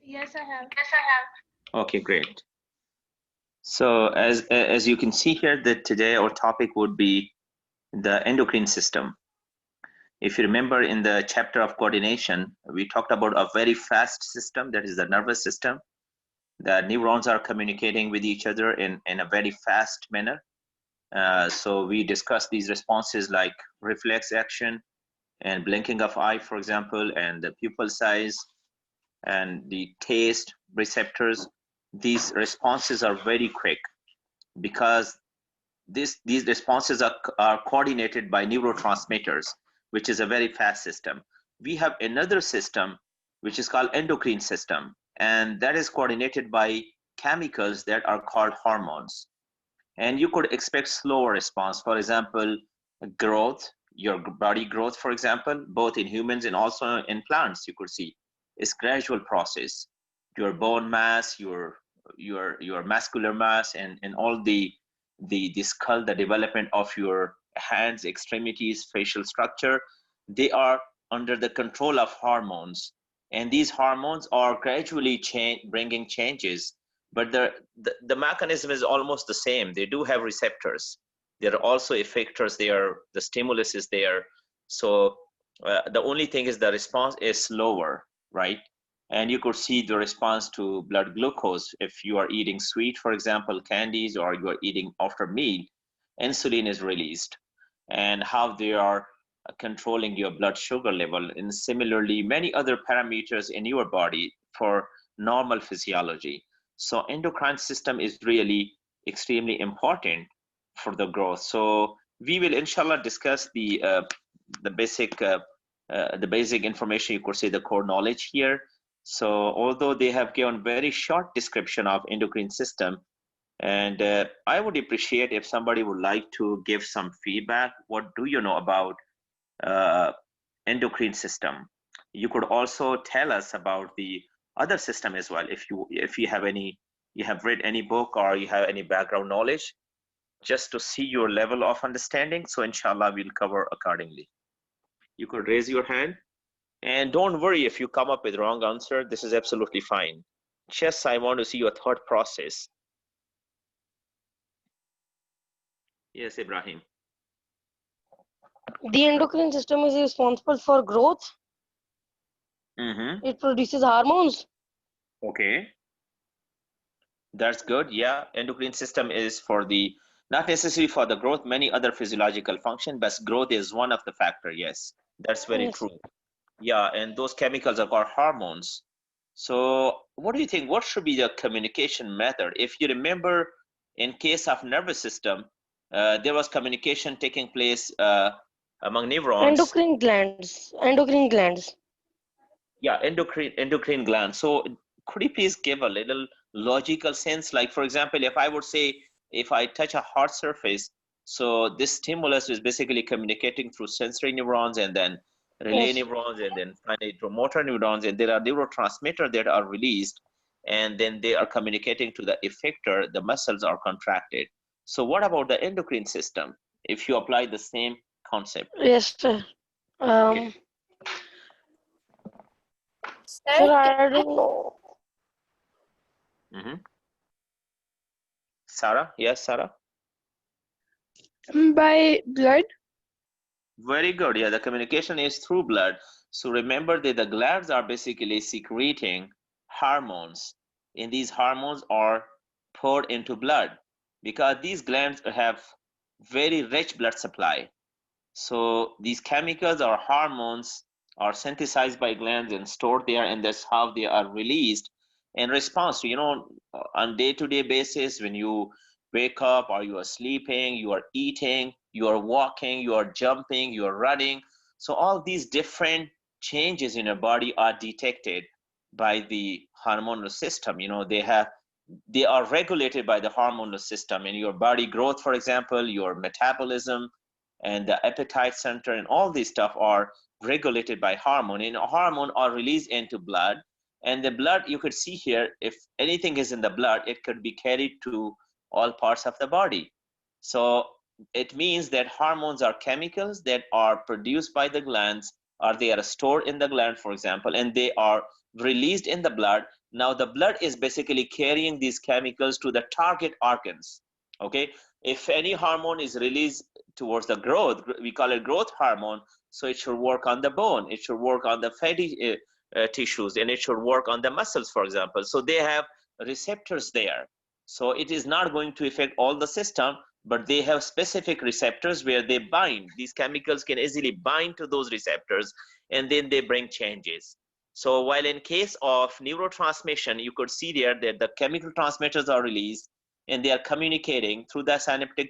Yes, I have. Yes, I have. Okay, great. So as you can see here, that today our topic would be the endocrine system. If you remember in the chapter of coordination, we talked about a very fast system, that is the nervous system. The neurons are communicating with each other in a very fast manner. So we discussed these responses like reflex action and blinking of eye, for example, and the pupil size and the taste receptors. These responses are very quick because these responses are coordinated by neurotransmitters, which is a very fast system. We have another system which is called endocrine system, and that is coordinated by chemicals that are called hormones. And you could expect slower response. For example, growth, your body growth, for example, both in humans and also in plants, you could see is gradual process. Your bone mass, your muscular mass, and all the skull, the development of your hands, extremities, facial structure, they are under the control of hormones. And these hormones are gradually bringing changes, but the mechanism is almost the same. They do have receptors. There are also effectors there. The stimulus is there. So the only thing is the response is slower, right? And you could see the response to blood glucose. If you are eating sweet, for example, candies, or you are eating after meal, insulin is released, and how they are controlling your blood sugar level, and similarly many other parameters in your body for normal physiology. So endocrine system is really extremely important for the growth. So we will inshallah discuss the basic information, you could say the core knowledge here. So although they have given very short description of endocrine system, and I would appreciate if somebody would like to give some feedback. What do you know about uh, endocrine system? You could also tell us about the other system as well. If you have any, you have read any book or you have any background knowledge, just to see your level of understanding. So inshallah, we'll cover accordingly. You could raise your hand. And don't worry if you come up with wrong answer. This is absolutely fine. Just I want to see your thought process. Yes, Ibrahim. The endocrine system is responsible for growth. Mm-hmm. It produces hormones. Okay. That's good. Yeah, endocrine system is for the, not necessarily for the growth, many other physiological function, but growth is one of the factor. Yes, that's very Yes. true. Yeah, and those chemicals are called hormones. So what do you think? What should be the communication method? If you remember, in case of nervous system, there was communication taking place among neurons. Endocrine glands. Endocrine glands. Yeah, endocrine gland. So could you please give a little logical sense? Like, for example, if I would say, if I touch a hard surface, so this stimulus is basically communicating through sensory neurons, and then relay Yes. neurons, and then finally through motor neurons, and there are neurotransmitters that are released, and then they are communicating to the effector. The muscles are contracted. So what about the endocrine system if you apply the same concept? Yes, sir. Okay. Sir, I don't know. Mm-hmm. Sarah? Yes, Sarah? By blood. Very good. Yeah, the communication is through blood. So remember that the glands are basically secreting hormones, and these hormones are poured into blood because these glands have very rich blood supply. So these chemicals or hormones are synthesized by glands and stored there, and that's how they are released in response to, on day-to-day basis, when you wake up or you are sleeping, you are eating, you are walking, you are jumping, you are running. So all these different changes in your body are detected by the hormonal system. They are regulated by the hormonal system. In your body growth, for example, your metabolism and the appetite center and all these stuff are regulated by hormone, and hormone are released into blood. And the blood, you could see here, if anything is in the blood, it could be carried to all parts of the body. So it means that hormones are chemicals that are produced by the glands or they are stored in the gland, for example, and they are released in the blood. Now the blood is basically carrying these chemicals to the target organs. Okay, if any hormone is released towards the growth, we call it growth hormone, so it should work on the bone, it should work on the fatty tissues, and it should work on the muscles, for example. So they have receptors there. So it is not going to affect all the system, but they have specific receptors where they bind. These chemicals can easily bind to those receptors, and then they bring changes. So while in case of neurotransmission, you could see there that the chemical transmitters are released, and they are communicating through the synaptic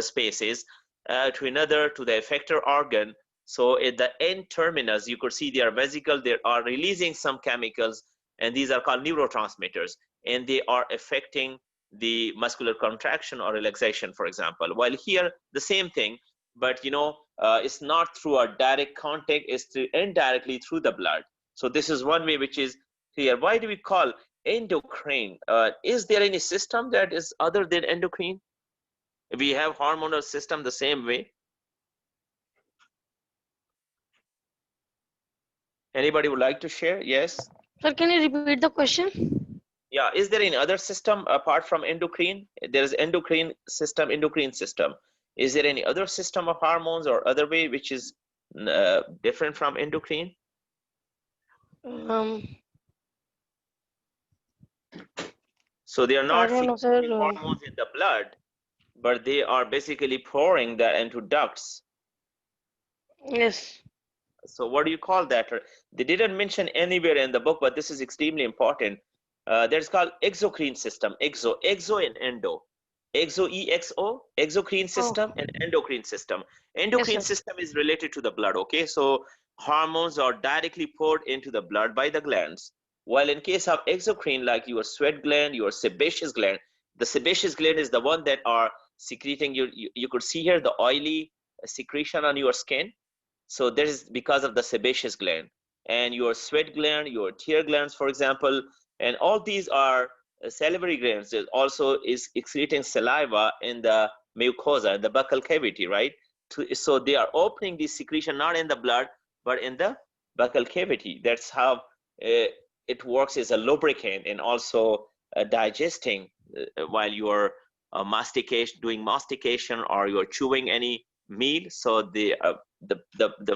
spaces to another, to the effector organ. So at the end terminus, you could see they are vesicle, they are releasing some chemicals, and these are called neurotransmitters, and they are affecting the muscular contraction or relaxation, for example. While here, the same thing, but it's not through a direct contact, it's indirectly through the blood. So this is one way which is here. Why do we call endocrine? Is there any system that is other than endocrine? We have hormonal system the same way. Anybody would like to share? Yes. Sir, can you repeat the question? Yeah, is there any other system apart from endocrine? There is endocrine system. Is there any other system of hormones or other way which is different from endocrine? So they are I not don't know, sir. secreting hormones in the blood, but they are basically pouring that into ducts. Yes. So what do you call that? They didn't mention anywhere in the book, but this is extremely important. That's called exocrine system. Exo and endo. Exocrine system and endocrine system. Endocrine Yes, system is related to the blood. Okay, so hormones are directly poured into the blood by the glands. While in case of exocrine, like your sweat gland, your sebaceous gland, the sebaceous gland is the one that are secreting. You could see here the oily secretion on your skin. So that is because of the sebaceous gland. And your sweat gland, your tear glands, for example, and all these are salivary glands. It also is excreting saliva in the mucosa, in the buccal cavity, right? So they are opening this secretion not in the blood, but in the buccal cavity. That's how it works as a lubricant, and also digesting while you're doing mastication, or you're chewing any meal. So the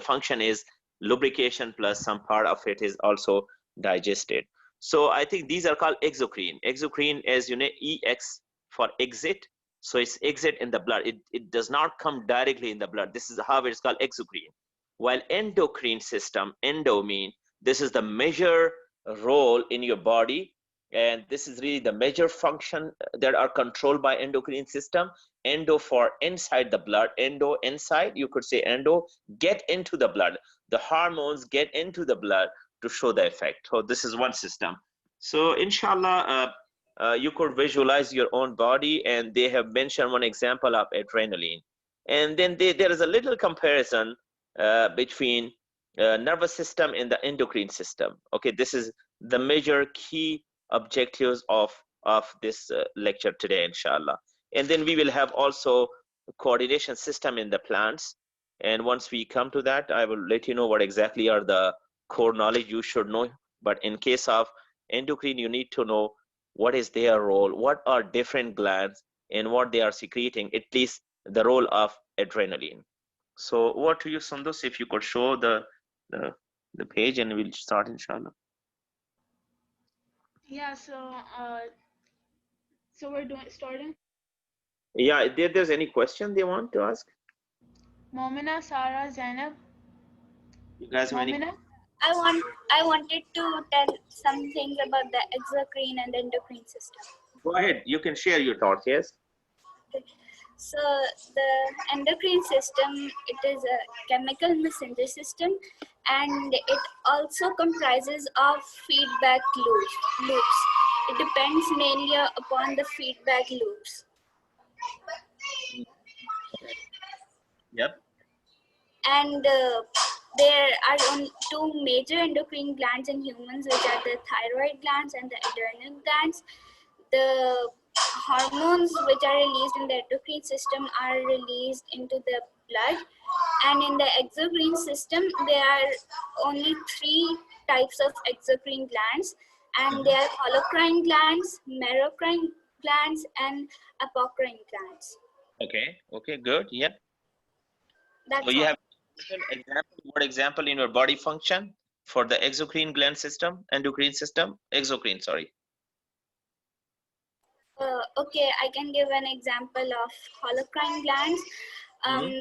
function is lubrication, plus some part of it is also digested. So I think these are called exocrine. Exocrine, as you know, EX for exit. So it's exit in the blood. It does not come directly in the blood. This is how it's called exocrine. While endocrine system, endo mean this is the major role in your body, and this is really the major function that are controlled by endocrine system. Endo for inside the blood, endo inside, you could say endo, get into the blood. The hormones get into the blood to show the effect. So this is one system. So inshallah, you could visualize your own body, and they have mentioned one example of adrenaline. And then there is a little comparison between nervous system and the endocrine system. Okay, this is the major key objectives of this lecture today, inshallah. And then we will have also coordination system in the plants. And once we come to that, I will let you know what exactly are the core knowledge you should know. But in case of endocrine, you need to know what is their role, what are different glands, and what they are secreting, at least the role of adrenaline. So over to you, Sundus, if you could show the page, and we'll start, inshallah. Yeah, so we're starting. Yeah, if there's any question they want to ask. Momina, Sarah, Zainab. You guys have any? Momina? I wanted to tell some things about the exocrine and endocrine system. Go ahead, you can share your thoughts. Yes. Okay. So the endocrine system, it is a chemical messenger system, and it also comprises of feedback loops. It depends mainly upon the feedback loops. Yep. And there are two major endocrine glands in humans, which are the thyroid glands and the adrenal glands. The hormones which are released in the endocrine system are released into the blood. And in the exocrine system, there are only 3 types of exocrine glands, and they are holocrine glands, merocrine glands, and apocrine glands. Okay. Okay. Good. Yeah. That's So you all. have word example in your body function for the exocrine gland system, endocrine system, exocrine. Sorry. Okay, I can give an example of holocrine glands. Mhm.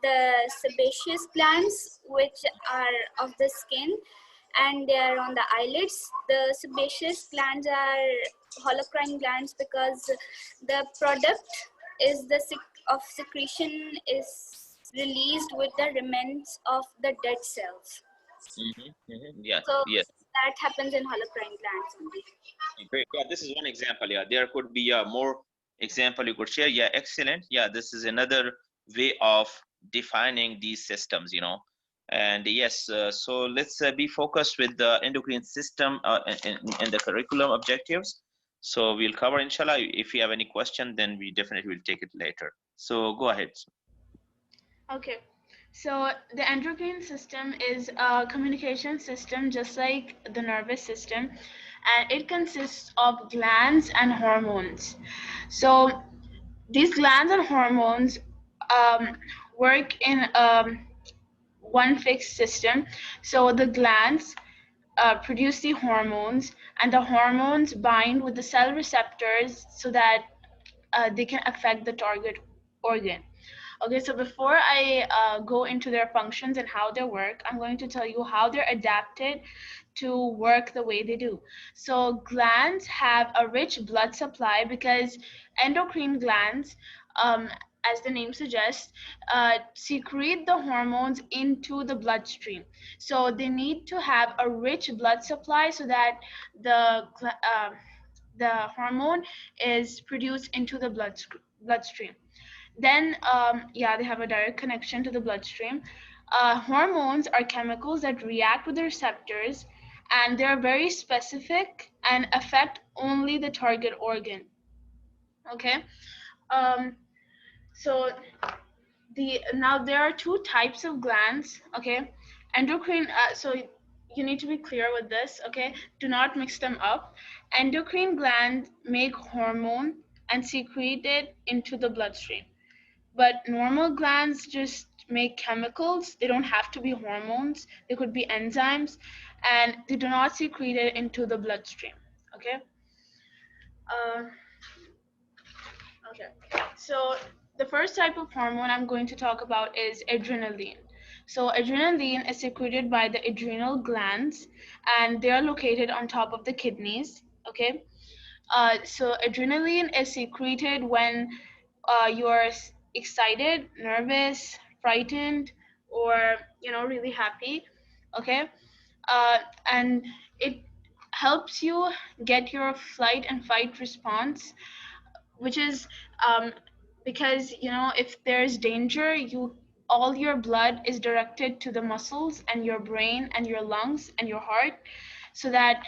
The sebaceous glands, which are of the skin, and they are on the eyelids. The sebaceous glands are holocrine glands because the product is of secretion is released with the remnants of the dead cells. Yes. So Yes. that happens in holocrine glands only. Great. Yeah, this is one example. Yeah, there could be more example you could share. Yeah, excellent. Yeah, this is another way of defining these systems, you know. And yes, so let's be focused with the endocrine system and the curriculum objectives. So we'll cover, inshallah. If you have any question, then we definitely will take it later. So go ahead. Okay. So the endocrine system is a communication system just like the nervous system, and it consists of glands and hormones. So these glands and hormones work in one fixed system. So the glands produce the hormones, and the hormones bind with the cell receptors so that they can affect the target organ. Okay, so before I go into their functions and how they work, I'm going to tell you how they're adapted to work the way they do. So glands have a rich blood supply because endocrine glands, as the name suggests, secrete the hormones into the bloodstream. So they need to have a rich blood supply so that the hormone is produced into the bloodstream. Then, yeah, they have a direct connection to the bloodstream. Hormones are chemicals that react with the receptors, and they're very specific and affect only the target organ. Okay. Um, so now there are 2 types of glands. Okay, endocrine. So you need to be clear with this. Okay, do not mix them up. Endocrine glands make hormone and secrete it into the bloodstream. But normal glands just make chemicals. They don't have to be hormones. They could be enzymes, and they do not secrete it into the bloodstream. Okay. Uh, okay. So the first type of hormone I'm going to talk about is adrenaline. So adrenaline is secreted by the adrenal glands, and they are located on top of the kidneys. Okay. So adrenaline is secreted when you're excited, nervous, frightened, or really happy. Okay, and it helps you get your flight and fight response, which is because if there's danger, all your blood is directed to the muscles and your brain and your lungs and your heart, so that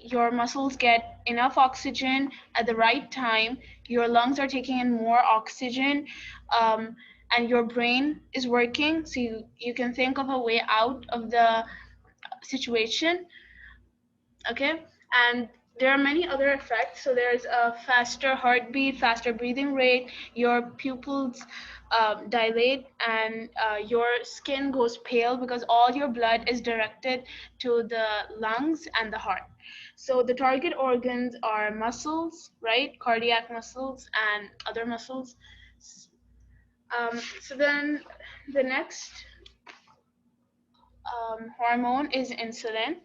your muscles get enough oxygen at the right time, your lungs are taking in more oxygen, um, and your brain is working so you can think of a way out of the situation. Okay, and there are many other effects. So there's a faster heartbeat, faster breathing rate, your pupils dilate, and your skin goes pale because all your blood is directed to the lungs and the heart. So the target organs are muscles, right? Cardiac muscles and other muscles. So then the next hormone is insulin.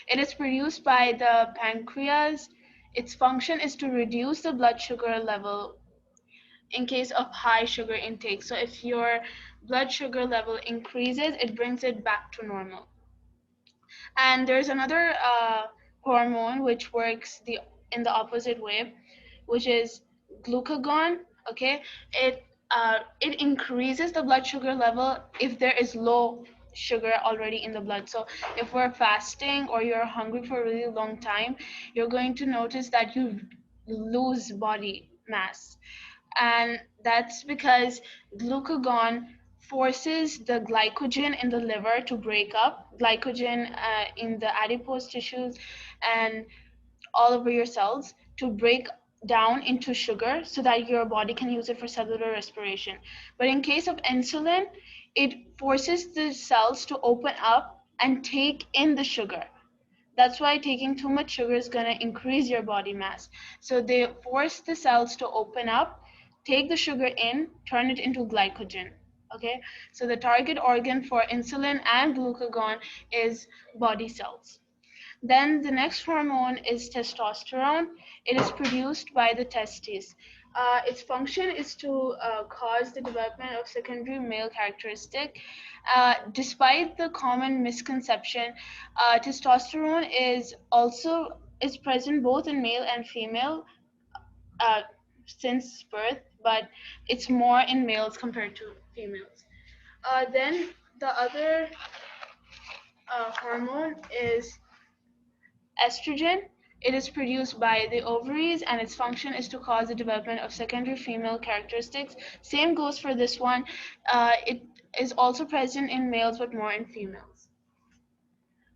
It is produced by the pancreas. Its function is to reduce the blood sugar level in case of high sugar intake. So if your blood sugar level increases, it brings it back to normal. And there's another hormone which works in the opposite way, which is glucagon. Okay, it increases the blood sugar level if there is low sugar already in the blood. So if we're fasting or you're hungry for a really long time, you're going to notice that you lose body mass. and that's because glucagon forces the glycogen in the liver to break up, glycogen in the adipose tissues and all over your cells to break down into sugar so that your body can use it for cellular respiration. But in case of insulin, it forces the cells to open up and take in the sugar. That's why taking too much sugar is going to increase your body mass. So they force the cells to open up, take the sugar in, turn it into glycogen. Okay, so the target organ for insulin and glucagon is body cells. Then the next hormone is testosterone. It is produced by the testes. Its function is to cause the development of secondary male characteristic. Despite the common misconception, testosterone is present both in male and female uh, since birth, but it's more in males compared to females. Then the other hormone is estrogen. It is produced by the ovaries and its function is to cause the development of secondary female characteristics. Same goes for this one. It is also present in males but more in females.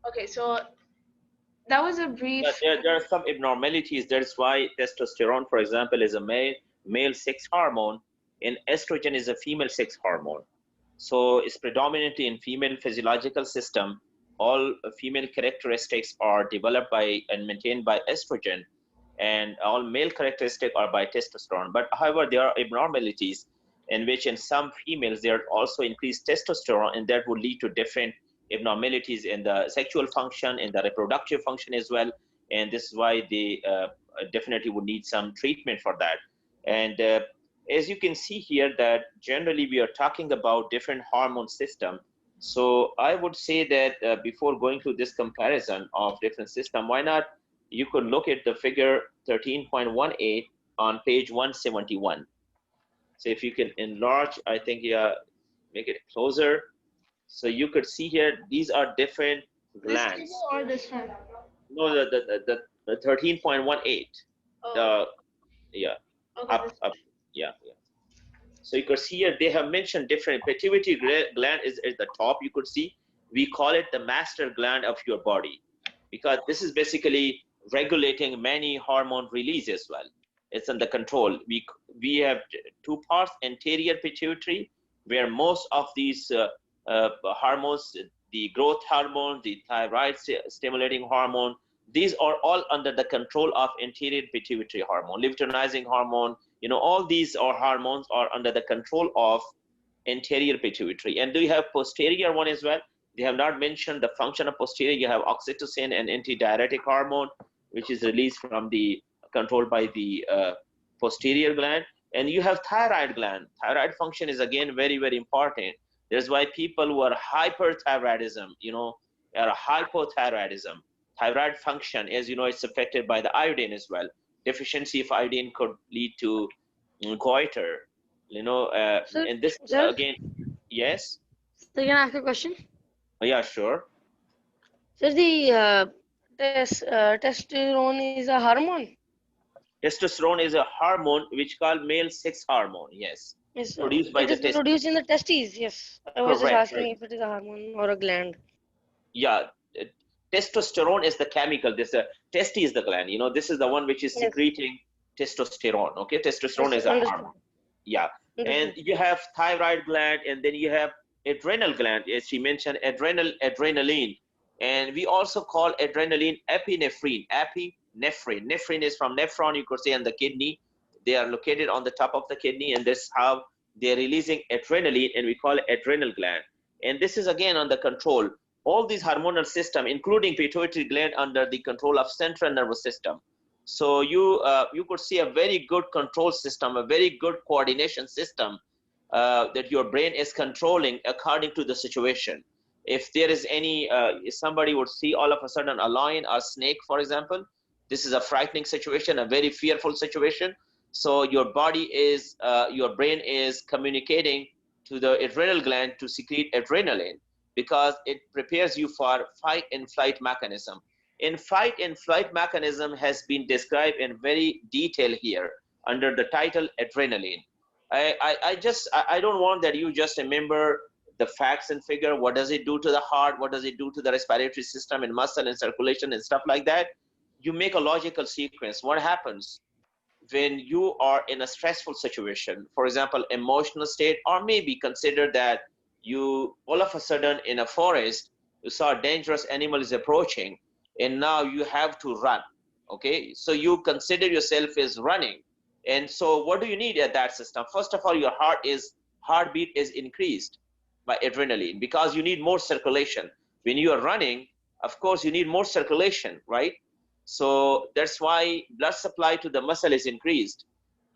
Okay, so that was a brief. There are some abnormalities. That's why testosterone, for example, is a male sex hormone, and estrogen is a female sex hormone. So it's predominantly in female physiological system. All female characteristics are developed by and maintained by estrogen, and all male characteristics are by testosterone. But however, there are abnormalities in which in some females there are also increased testosterone, and that would lead to different abnormalities in the sexual function, in the reproductive function as well. And this is why they definitely would need some treatment for that. And as you can see here, that generally we are talking about different hormone system. So I would say that before going through this comparison of different system, why not you could look at the figure 13.18 on page 171. So if you can enlarge, I think, yeah, make it closer. So you could see here, these are different glands. This or this one? No, the 13.18. Oh. Yeah, Okay, up, yeah. So you could see here, they have mentioned different. Pituitary gland is at the top. You could see, we call it the master gland of your body, because this is basically regulating many hormone release as well. It's under control. We have two parts: anterior pituitary, where most of these hormones, the growth hormone, the thyroid stimulating hormone, these are all under the control of anterior pituitary hormone, luteinizing hormone. You know, all these are hormones are under the control of anterior pituitary. And do you have posterior one as well? They have not mentioned the function of posterior. You have oxytocin and antidiuretic hormone, which is released from the controlled by the posterior gland. And you have thyroid gland. Thyroid function is again very, very important. That's why people who are hyperthyroidism, you know, are hypothyroidism. Thyroid function, as you know, it's affected by the iodine as well. Deficiency of iodine could lead to goiter, you know, and this sir, again, yes. So can I ask a question? Yeah, sure. So the testosterone is a hormone. Testosterone is a hormone which called male sex hormone. Yes. Yes, Produced by it the is produced in the testes. Yes, I was just Correct. asking if it is a hormone or a gland. Yeah, testosterone is the chemical. This testis is the gland. You know, this is the one which is Yes. secreting testosterone. Okay, testosterone Yes, is a understood. hormone. Yeah, Understood. and you have thyroid gland, and then you have adrenal gland, as she mentioned, adrenaline, and we also call adrenaline epinephrine. Nephrine is from nephron, you could say, on the kidney. They are located on the top of the kidney, and this is how they're releasing adrenaline, and we call it adrenal gland. And this is again on the control. All these hormonal system, including pituitary gland, under the control of central nervous system. So you could see a very good control system, a very good coordination system that your brain is controlling according to the situation. If there is any, somebody would see all of a sudden a lion or snake, for example, this is a frightening situation, a very fearful situation. So your body is, your brain is communicating to the adrenal gland to secrete adrenaline, because it prepares you for fight and flight mechanism. In fight and flight mechanism has been described in very detail here. under the title adrenaline. I don't want that you just remember the facts and figure. What does it do to the heart? What does it do to the respiratory system and muscle and circulation and stuff like that? You make a logical sequence. What happens when you are in a stressful situation, for example, emotional state, or maybe consider that you all of a sudden in a forest, you saw a dangerous animal is approaching and now you have to run. Okay, so you consider yourself as running. And so what do you need at that system? First of all, your heartbeat is increased by adrenaline because you need more circulation. When you are running, of course, you need more circulation, right? So that's why blood supply to the muscle is increased.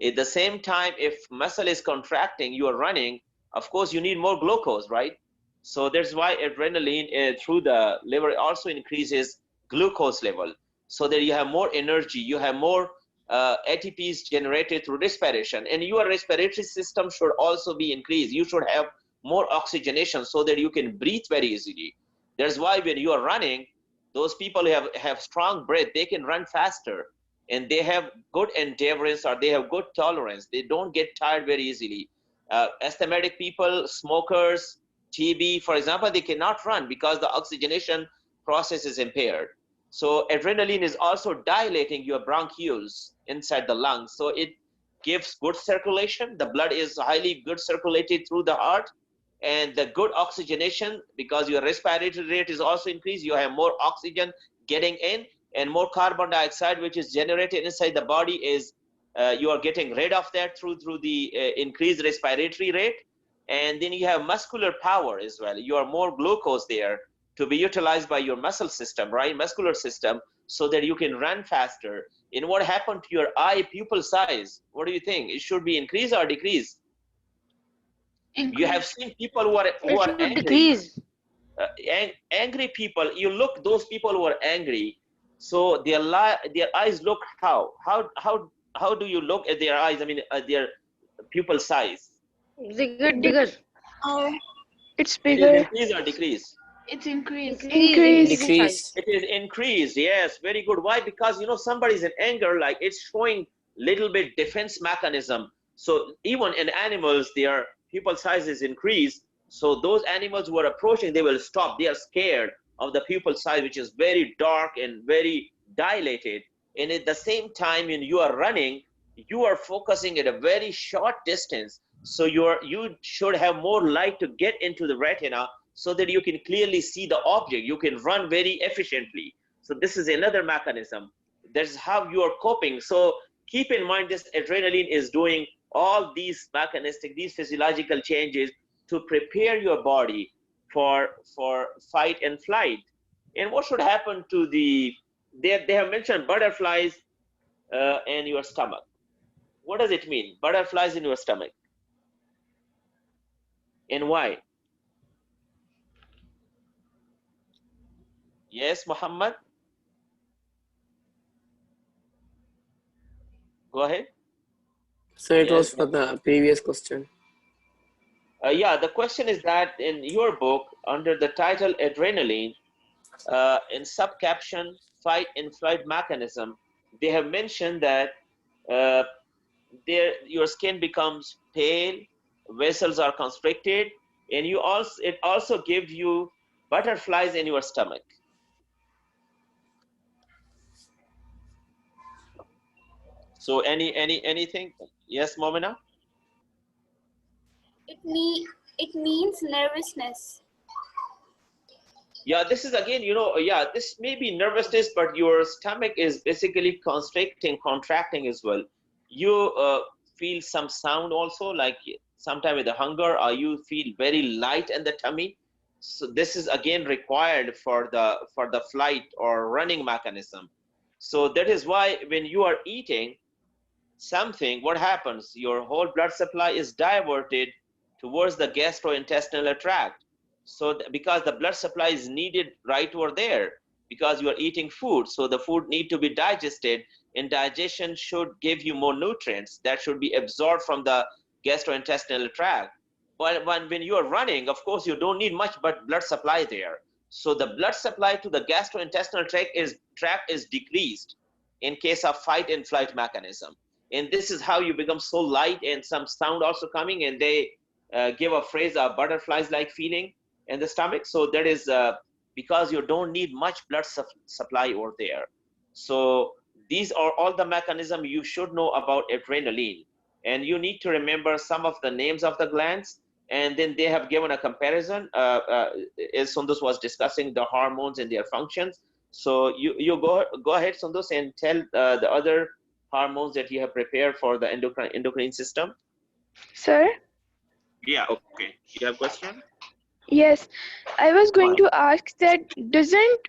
At the same time, if muscle is contracting, you are running, of course, you need more glucose, right? So that's why adrenaline through the liver also increases glucose level, so that you have more energy, you have more ATPs generated through respiration, and your respiratory system should also be increased. You should have more oxygenation so that you can breathe very easily. That's why when you are running, those people who have strong breath, they can run faster, and they have good endurance, or they have good tolerance. They don't get tired very easily. Asthmatic people, smokers, TB, for example, they cannot run because the oxygenation process is impaired. So adrenaline is also dilating your bronchioles inside the lungs. So it gives good circulation. The blood is highly good circulated through the heart, and the good oxygenation, because your respiratory rate is also increased. You have more oxygen getting in, and more carbon dioxide, which is generated inside the body, is you are getting rid of that through the increased respiratory rate. And then you have muscular power as well. You are more glucose there to be utilized by your muscle system, right? Muscular system, so that you can run faster. And what happened to your eye pupil size? What do you think? It should be increased or decreased? You have seen people who are angry. Decrease. Angry people, you look, those people who are angry, so their eyes look how do you look at their eyes? I mean, their pupil size. They get bigger. It's It is bigger. increased or decreased? It's increased. Decrease. It is increased. Yes, very good. Why? Because somebody's in anger, like it's showing little bit defense mechanism. So even in animals, their pupil size is increased. So those animals who are approaching, they will stop. They are scared of the pupil size, which is very dark and very dilated. And at the same time, when you are running, you are focusing at a very short distance. So you should have more light to get into the retina, so that you can clearly see the object. You can run very efficiently. So this is another mechanism. That's how you are coping. So keep in mind, this adrenaline is doing all these mechanistic, these physiological changes to prepare your body for fight and flight. And what should happen to they have mentioned butterflies in your stomach. What does it mean? Butterflies in your stomach. And why? Yes, Muhammad? Go ahead. So it was for the previous question. Yeah, the question is that in your book, under the title Adrenaline, in subcaption Fight and Flight Mechanism, they have mentioned that your skin becomes pale, vessels are constricted, and it also gives you butterflies in your stomach. So anything? Yes, Momina? It means nervousness. Yeah, this is again, yeah, this may be nervousness, but your stomach is basically constricting, contracting as well. You feel some sound also, like sometime with the hunger, or you feel very light in the tummy. So this is again required for the flight or running mechanism. So that is why when you are eating something, what happens? Your whole blood supply is diverted towards the gastrointestinal tract. So because the blood supply is needed right over there, because you are eating food, so the food need to be digested, and digestion should give you more nutrients that should be absorbed from the gastrointestinal tract. But when you are running, of course, you don't need much but blood supply there. So the blood supply to the gastrointestinal tract is decreased in case of fight and flight mechanism. and this is how you become so light, and some sound also coming, and they give a phrase of butterflies like feeling in the stomach. So that is because you don't need much blood supply over there. So these are all the mechanisms you should know about adrenaline, and you need to remember some of the names of the glands. And then they have given a comparison as Sundus was discussing the hormones and their functions. So you go ahead, Sundus, and tell the other hormones that you have prepared for the endocrine system. Sir? Yeah, okay. You have a question? Yes, I was going to ask that doesn't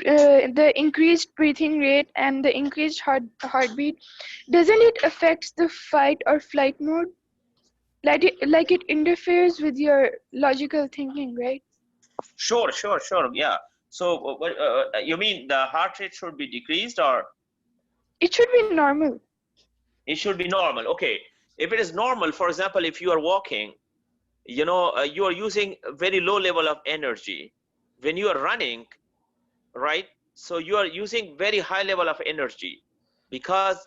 the increased breathing rate and the increased heartbeat, doesn't it affect the fight or flight mode? Like it interferes with your logical thinking, right? Sure, yeah. So you mean the heart rate should be decreased, or? It should be normal. It should be normal. Okay. If it is normal, for example, if you are walking, you know, you are using a very low level of energy. When you are running, right? So you are using very high level of energy, because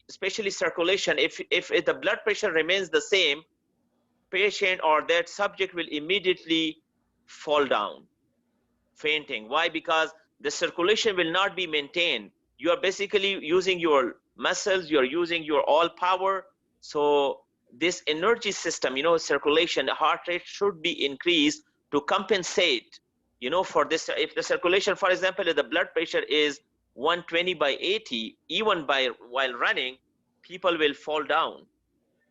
especially circulation, if the blood pressure remains the same, patient or that subject will immediately fall down, fainting. Why? Because the circulation will not be maintained. You are basically using your muscles, you are using your all power. So this energy system, you know, circulation, the heart rate should be increased to compensate, you know, for this. If the circulation, for example, if the blood pressure is 120/80, even while running, people will fall down.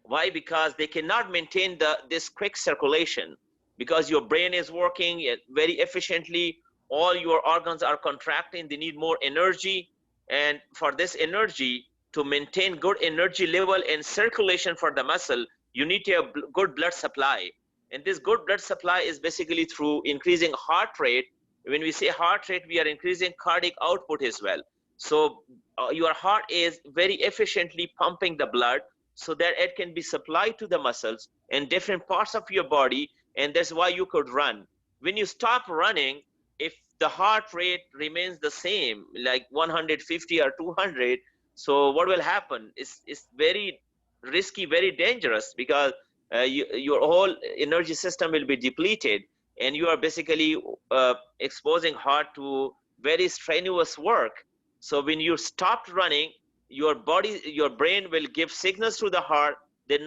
Why? Because they cannot maintain this quick circulation, because your brain is working very efficiently, all your organs are contracting, they need more energy. And for this energy, to maintain good energy level and circulation for the muscle, you need to have good blood supply. And this good blood supply is basically through increasing heart rate. When we say heart rate, we are increasing cardiac output as well. So your heart is very efficiently pumping the blood so that it can be supplied to the muscles and different parts of your body, and that's why you could run. When you stop running, if the heart rate remains the same, like 150 or 200, so what will happen? It's very risky, very dangerous, because your whole energy system will be depleted, and you are basically exposing heart to very strenuous work. So when you stopped running, your body, your brain will give signals to the heart that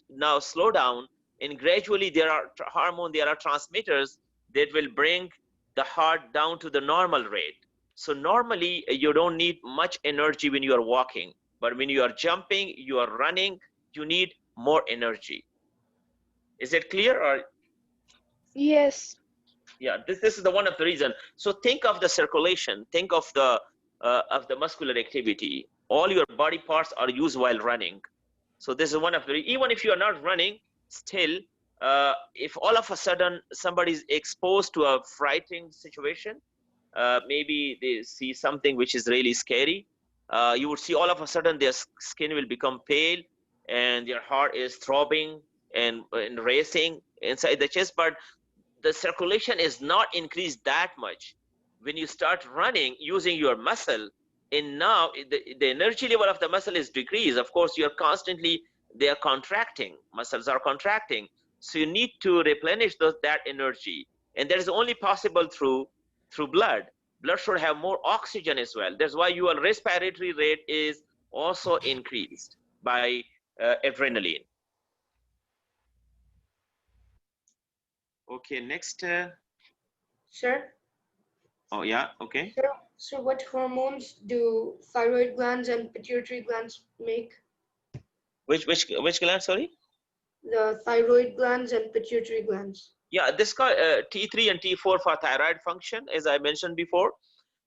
now slow down, and gradually there are hormones, there are transmitters that will bring the heart down to the normal rate. So normally you don't need much energy when you are walking, but when you are jumping, you are running, you need more energy. Is it clear? Or Yes. yeah, this is the one of the reason. So think of the circulation, think of the muscular activity. All your body parts are used while running. So this is one of the, even if you are not running, still, if all of a sudden somebody is exposed to a frightening situation, maybe they see something which is really scary, you would see all of a sudden their skin will become pale and their heart is throbbing and racing inside the chest, but the circulation is not increased that much. When you start running using your muscle, and now the energy level of the muscle is decreased. Of course, you're constantly, they are contracting, muscles are contracting. So you need to replenish that energy. And that is only possible through blood. Blood should have more oxygen as well. That's why your respiratory rate is also increased by adrenaline. Okay, next. Sir? Oh, yeah, okay. Sir, so what hormones do thyroid glands and pituitary glands make? Which gland, sorry? The thyroid glands and pituitary glands. Yeah, this called T3 and T4 for thyroid function, as I mentioned before.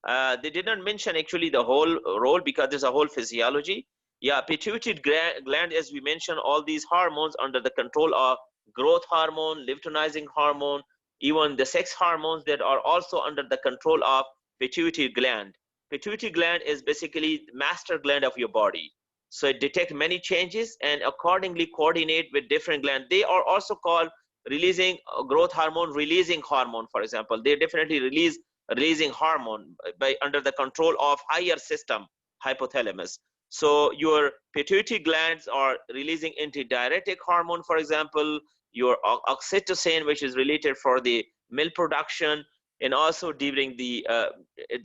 They did not mention actually the whole role because there's a whole physiology. Yeah, pituitary gland, as we mentioned, all these hormones under the control of growth hormone, luteinizing hormone, even the sex hormones that are also under the control of pituitary gland. Pituitary gland is basically the master gland of your body. So it detects many changes and accordingly coordinate with different glands. They are also called releasing growth hormone, releasing hormone, for example. They definitely releasing hormone by under the control of higher system, hypothalamus. So your pituitary glands are releasing antidiuretic hormone, for example, your oxytocin, which is related for the milk production, and also during the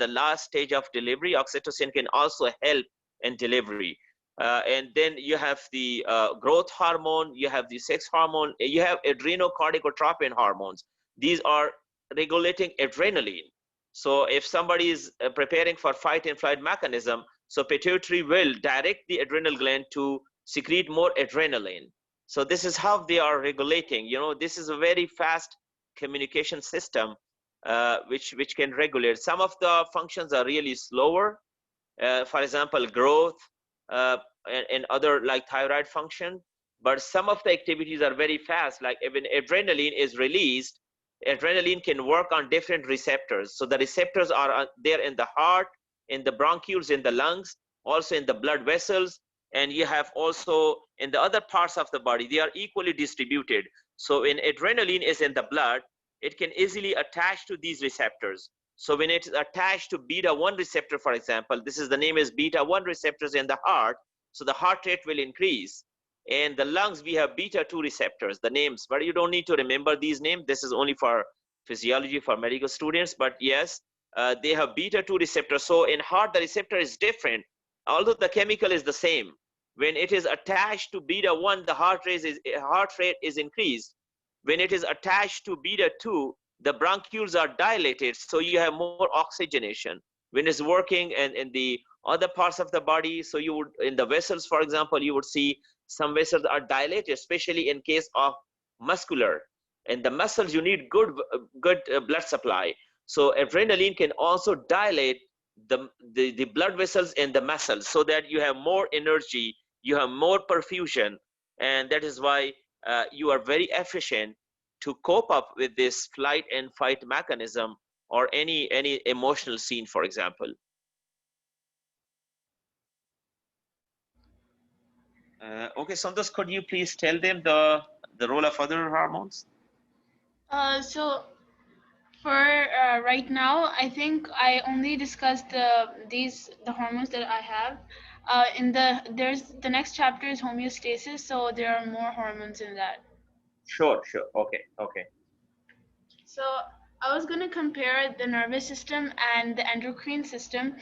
last stage of delivery, oxytocin can also help in delivery. And then you have the growth hormone, you have the sex hormone, you have adrenocorticotropin hormones. These are regulating adrenaline. So if somebody is preparing for fight and flight mechanism, so pituitary will direct the adrenal gland to secrete more adrenaline. So this is how they are regulating. You know, this is a very fast communication system which can regulate. Some of the functions are really slower. For example, growth and other like thyroid function. But some of the activities are very fast. Like when adrenaline is released, adrenaline can work on different receptors. So the receptors are there in the heart, in the bronchioles, in the lungs, also in the blood vessels, and you have also in the other parts of the body. They are equally distributed. So when adrenaline is in the blood, it can easily attach to these receptors. So when it's attached to beta-1 receptor, for example, this is the name is beta-1 receptors in the heart, so the heart rate will increase. And the lungs, we have beta-2 receptors, the names, but you don't need to remember these names. This is only for physiology, for medical students, but yes, they have beta-2 receptors. So in heart, the receptor is different, although the chemical is the same. When it is attached to beta-1, the heart rate is increased. When it is attached to beta-2, the bronchioles are dilated, so you have more oxygenation. When it's working in the other parts of the body, so you would, in the vessels, for example, you would see some vessels are dilated, especially in case of muscular. In the muscles, you need good blood supply. So adrenaline can also dilate the blood vessels in the muscles so that you have more energy, you have more perfusion, and that is why you are very efficient to cope up with this flight and fight mechanism or any emotional scene, for example. Okay, Sundus, could you please tell them the role of other hormones? So for right now, I think I only discussed the hormones that I have. The next chapter is homeostasis, so there are more hormones in that. Sure. Okay. So I was going to compare the nervous system and the endocrine system.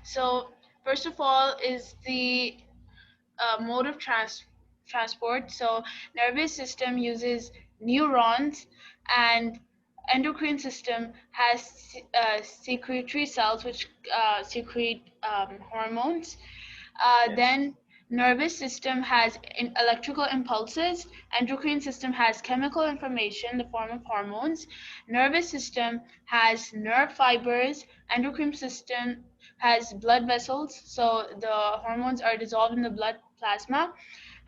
So first of all is the mode of transport. So nervous system uses neurons, and endocrine system has secretory cells which secrete hormones. Yes. Then nervous system has electrical impulses. Endocrine system has chemical information in the form of hormones. Nervous system has nerve fibers. Endocrine system has blood vessels, so the hormones are dissolved in the blood plasma.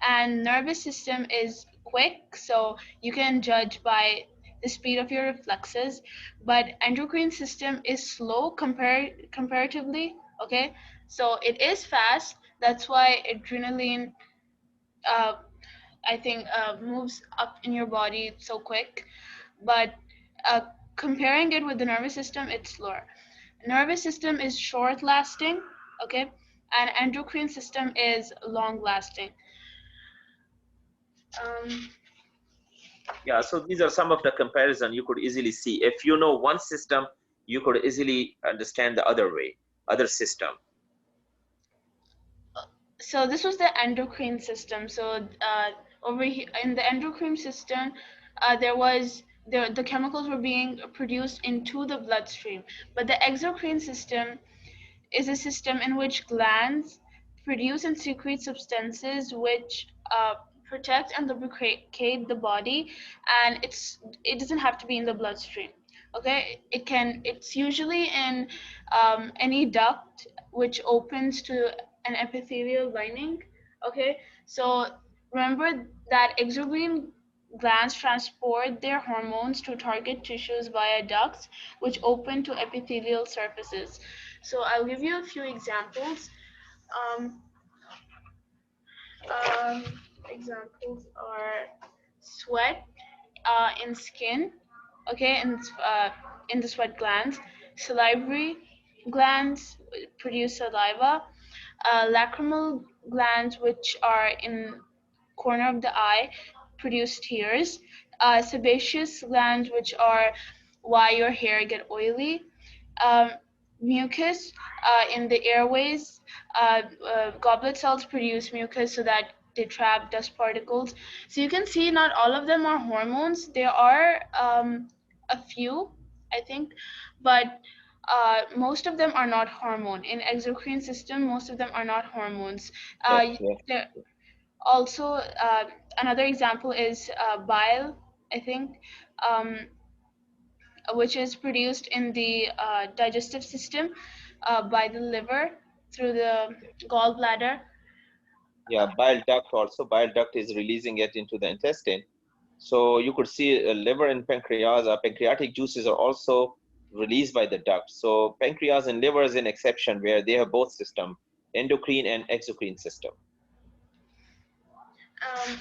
And nervous system is quick, so you can judge by the speed of your reflexes. But endocrine system is slow comparatively. Okay, so it is fast. That's why adrenaline, I think, moves up in your body so quick. But comparing it with the nervous system, it's slower. Nervous system is short lasting, okay, and endocrine system is long lasting. Yeah, so these are some of the comparison you could easily see. If you know one system, you could easily understand the other system. So this was the endocrine system. So over here in the endocrine system, the chemicals were being produced into the bloodstream. But the exocrine system is a system in which glands produce and secrete substances which protect and lubricate the body, and it doesn't have to be in the bloodstream. Okay, it's usually in any duct which opens to an epithelial lining. Okay, so remember that exocrine glands transport their hormones to target tissues via ducts which open to epithelial surfaces. So I'll give you a few examples. Um, Examples are sweat in skin, okay, in the sweat glands. Salivary glands produce saliva. Lacrimal glands, which are in corner of the eye, produce tears. Sebaceous glands, which are why your hair get oily. Um, Mucus in the airways. Goblet cells produce mucus so that they trap dust particles. So you can see not all of them are hormones. There are a few, I think, but most of them are not hormone. In exocrine system, most of them are not hormones. Yes, yes. There also another example is bile, I think, um, which is produced in the digestive system by the liver through the gallbladder. Yeah, bile duct also. Bile duct is releasing it into the intestine. So you could see liver and pancreas, pancreatic juices are also released by the duct. So pancreas and liver is an exception where they have both system, endocrine and exocrine system. Um,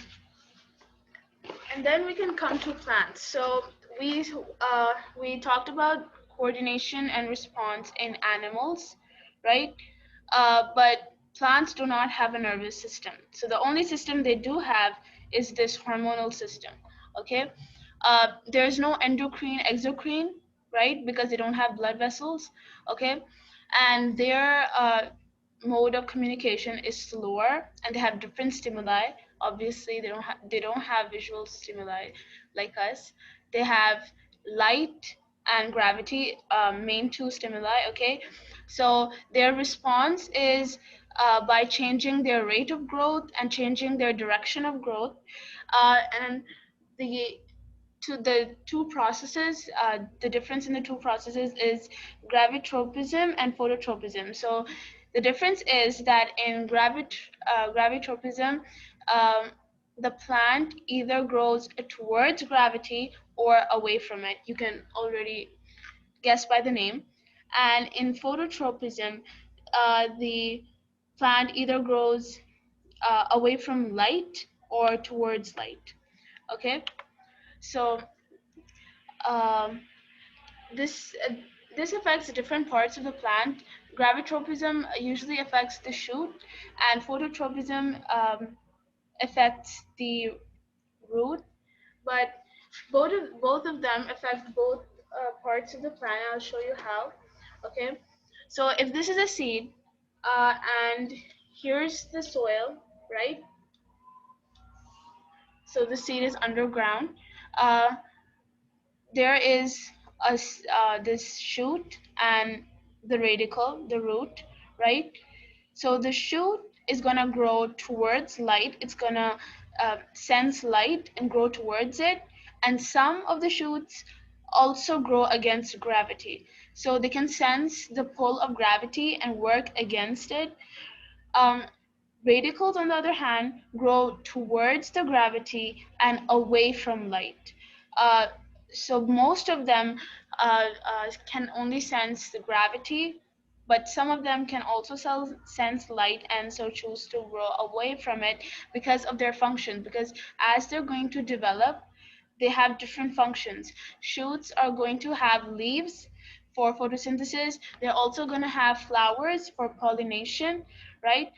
and then we can come to plants. So we talked about coordination and response in animals, right? But plants do not have a nervous system. So the only system they do have is this hormonal system. Okay, there's no endocrine, exocrine, right? Because they don't have blood vessels. Okay, and their mode of communication is slower, and they have different stimuli. Obviously, they don't have visual stimuli like us. They have light and gravity, main two stimuli. Okay, so their response is by changing their rate of growth and changing their direction of growth, and the the two processes, the difference in the two processes is gravitropism and phototropism. So the difference is that in gravitropism, um, the plant either grows towards gravity or away from it. You can already guess by the name. And in phototropism, the plant either grows away from light or towards light. Okay, so um, this this affects different parts of the plant. Gravitropism usually affects the shoot, and phototropism affects the root. But both of them affect both parts of the plant. I'll show you how. Okay, so if this is a seed, and here's the soil, right? So the seed is underground. Uh, there is this shoot and the radicle, the root, right? So the shoot is gonna grow towards light. It's gonna sense light and grow towards it. And some of the shoots also grow against gravity. So they can sense the pull of gravity and work against it. Um, Radicals, on the other hand, grow towards the gravity and away from light. Uh, so most of them can only sense the gravity, but some of them can also sense light and so choose to grow away from it because of their function. Because as they're going to develop, they have different functions. Shoots are going to have leaves for photosynthesis. They're also going to have flowers for pollination, right?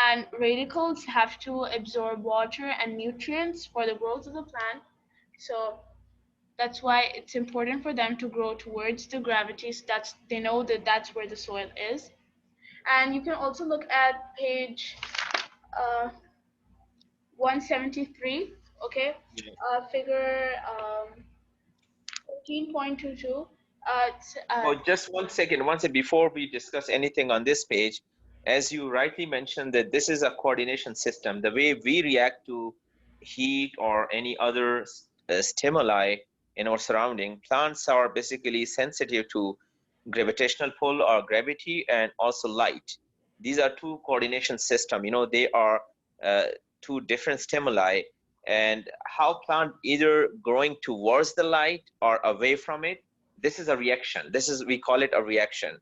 And radicals have to absorb water and nutrients for the growth of the plant. So that's why it's important for them to grow towards the gravity, so that's they know that that's where the soil is. And you can also look at page 173, okay? Figure 14.22. Oh, just 1 second. Before we discuss anything on this page, as you rightly mentioned that this is a coordination system. The way we react to heat or any other stimuli in our surrounding, plants are basically sensitive to gravitational pull or gravity and also light. These are two coordination systems. You know, they are two different stimuli, and how plant either growing towards the light or away from it, this is a reaction. We call it a reaction.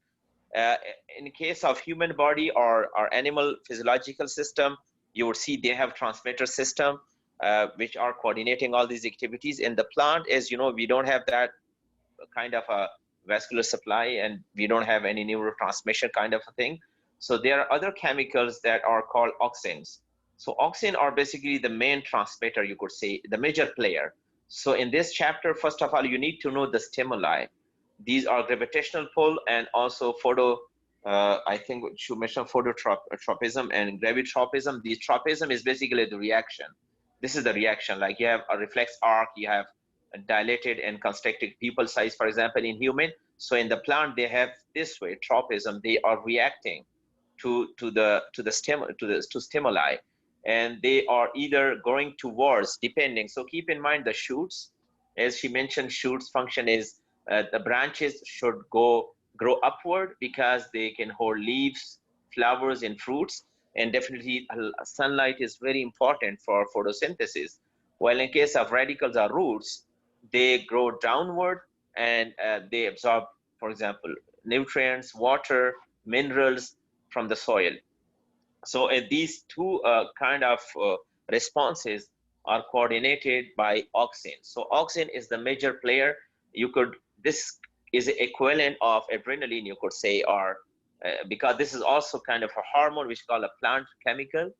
In case of human body or animal physiological system, you would see they have transmitter system which are coordinating all these activities. In the plant, as you know, we don't have that kind of a vascular supply, and we don't have any neurotransmission kind of a thing. So there are other chemicals that are called auxins. So auxins are basically the main transmitter, you could say, the major player. So in this chapter, first of all, you need to know the stimuli. These are gravitational pull and also I think you mentioned phototropism and gravitropism. The tropism is basically the reaction. This is the reaction, like you have a reflex arc, you have a dilated and constricted pupil size, for example, in human. So in the plant, they have this way, tropism, they are reacting to stimuli, and they are either going towards, depending. So keep in mind the shoots, as she mentioned, shoots function is the branches should grow upward because they can hold leaves, flowers, and fruits, and definitely sunlight is very important for photosynthesis. While in case of radicals or roots, they grow downward and they absorb, for example, nutrients, water, minerals from the soil. So these two kind of responses are coordinated by auxin. So auxin is the major player. This is equivalent of adrenaline, you could say, or because this is also kind of a hormone which is called a plant chemical.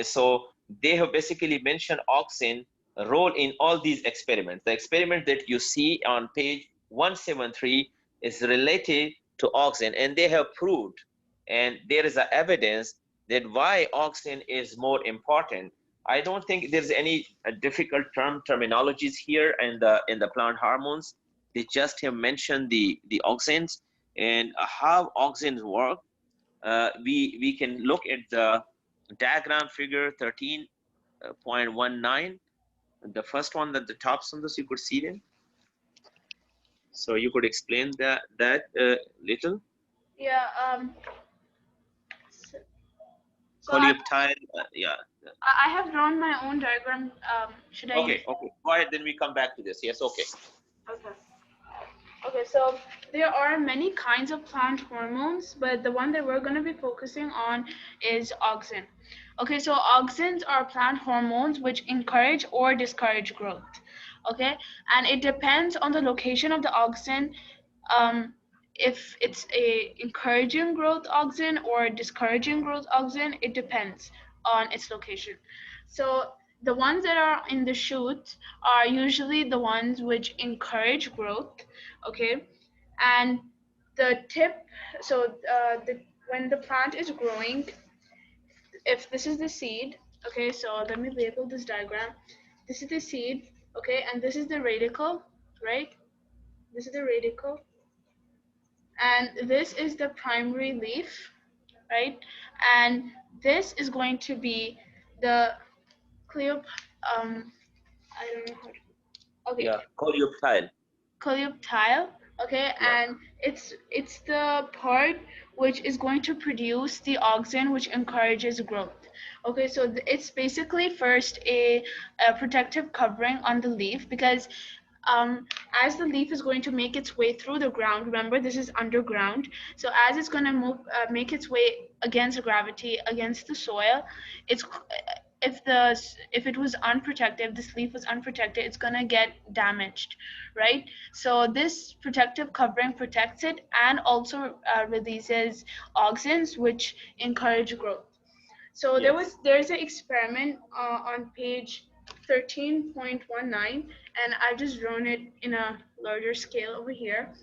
So they have basically mentioned auxin role in all these experiments. The experiment that you see on page 173 is related to auxin, and they have proved, and there is a evidence that why auxin is more important. I don't think there's any difficult terminologies here in the plant hormones. They just have mentioned the auxins and how auxins work. We can look at the diagram figure 13.19, the first one at the top, Sundus, you could see it. So you could explain that little. Yeah. So Coleoptile, yeah. I have drawn my own diagram. Should I? Okay. Go ahead. Then we come back to this. Yes. Okay. Okay, so there are many kinds of plant hormones, but the one that we're going to be focusing on is auxin. Okay, so auxins are plant hormones which encourage or discourage growth. Okay, and it depends on the location of the auxin, if it's a encouraging growth auxin or discouraging growth auxin. It depends on its location. So the ones that are in the shoot are usually the ones which encourage growth. Okay, and the tip, so when the plant is growing, if this is the seed, okay, so let me label this diagram. This is the seed, okay, and this is the radicle, right? This is the radicle, and this is the primary leaf, right? And this is going to be the I don't know how to, okay. Yeah, coleoptile. Coleoptile, okay, Yeah. and it's the part which is going to produce the auxin which encourages growth. Okay, so it's basically first a protective covering on the leaf, because as the leaf is going to make its way through the ground, remember this is underground, so as it's going to move make its way against gravity, against the soil, it's if it was unprotected, if this leaf was unprotected, it's going to get damaged, right? So this protective covering protects it and also releases auxins which encourage growth. So Yes. there's an experiment on page 13.19, and I've just drawn it in a larger scale over here.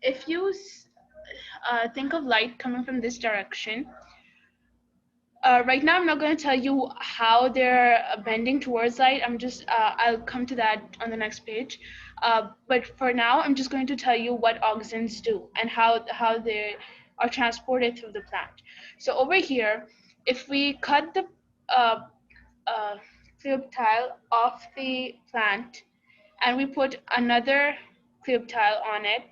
If you think of light coming from this direction, right now I'm not going to tell you how they're bending towards light. I'll come to that on the next page. But for now, I'm just going to tell you what auxins do and how they are transported through the plant. So over here, if we cut the cleoptile off the plant and we put another cleoptile on it,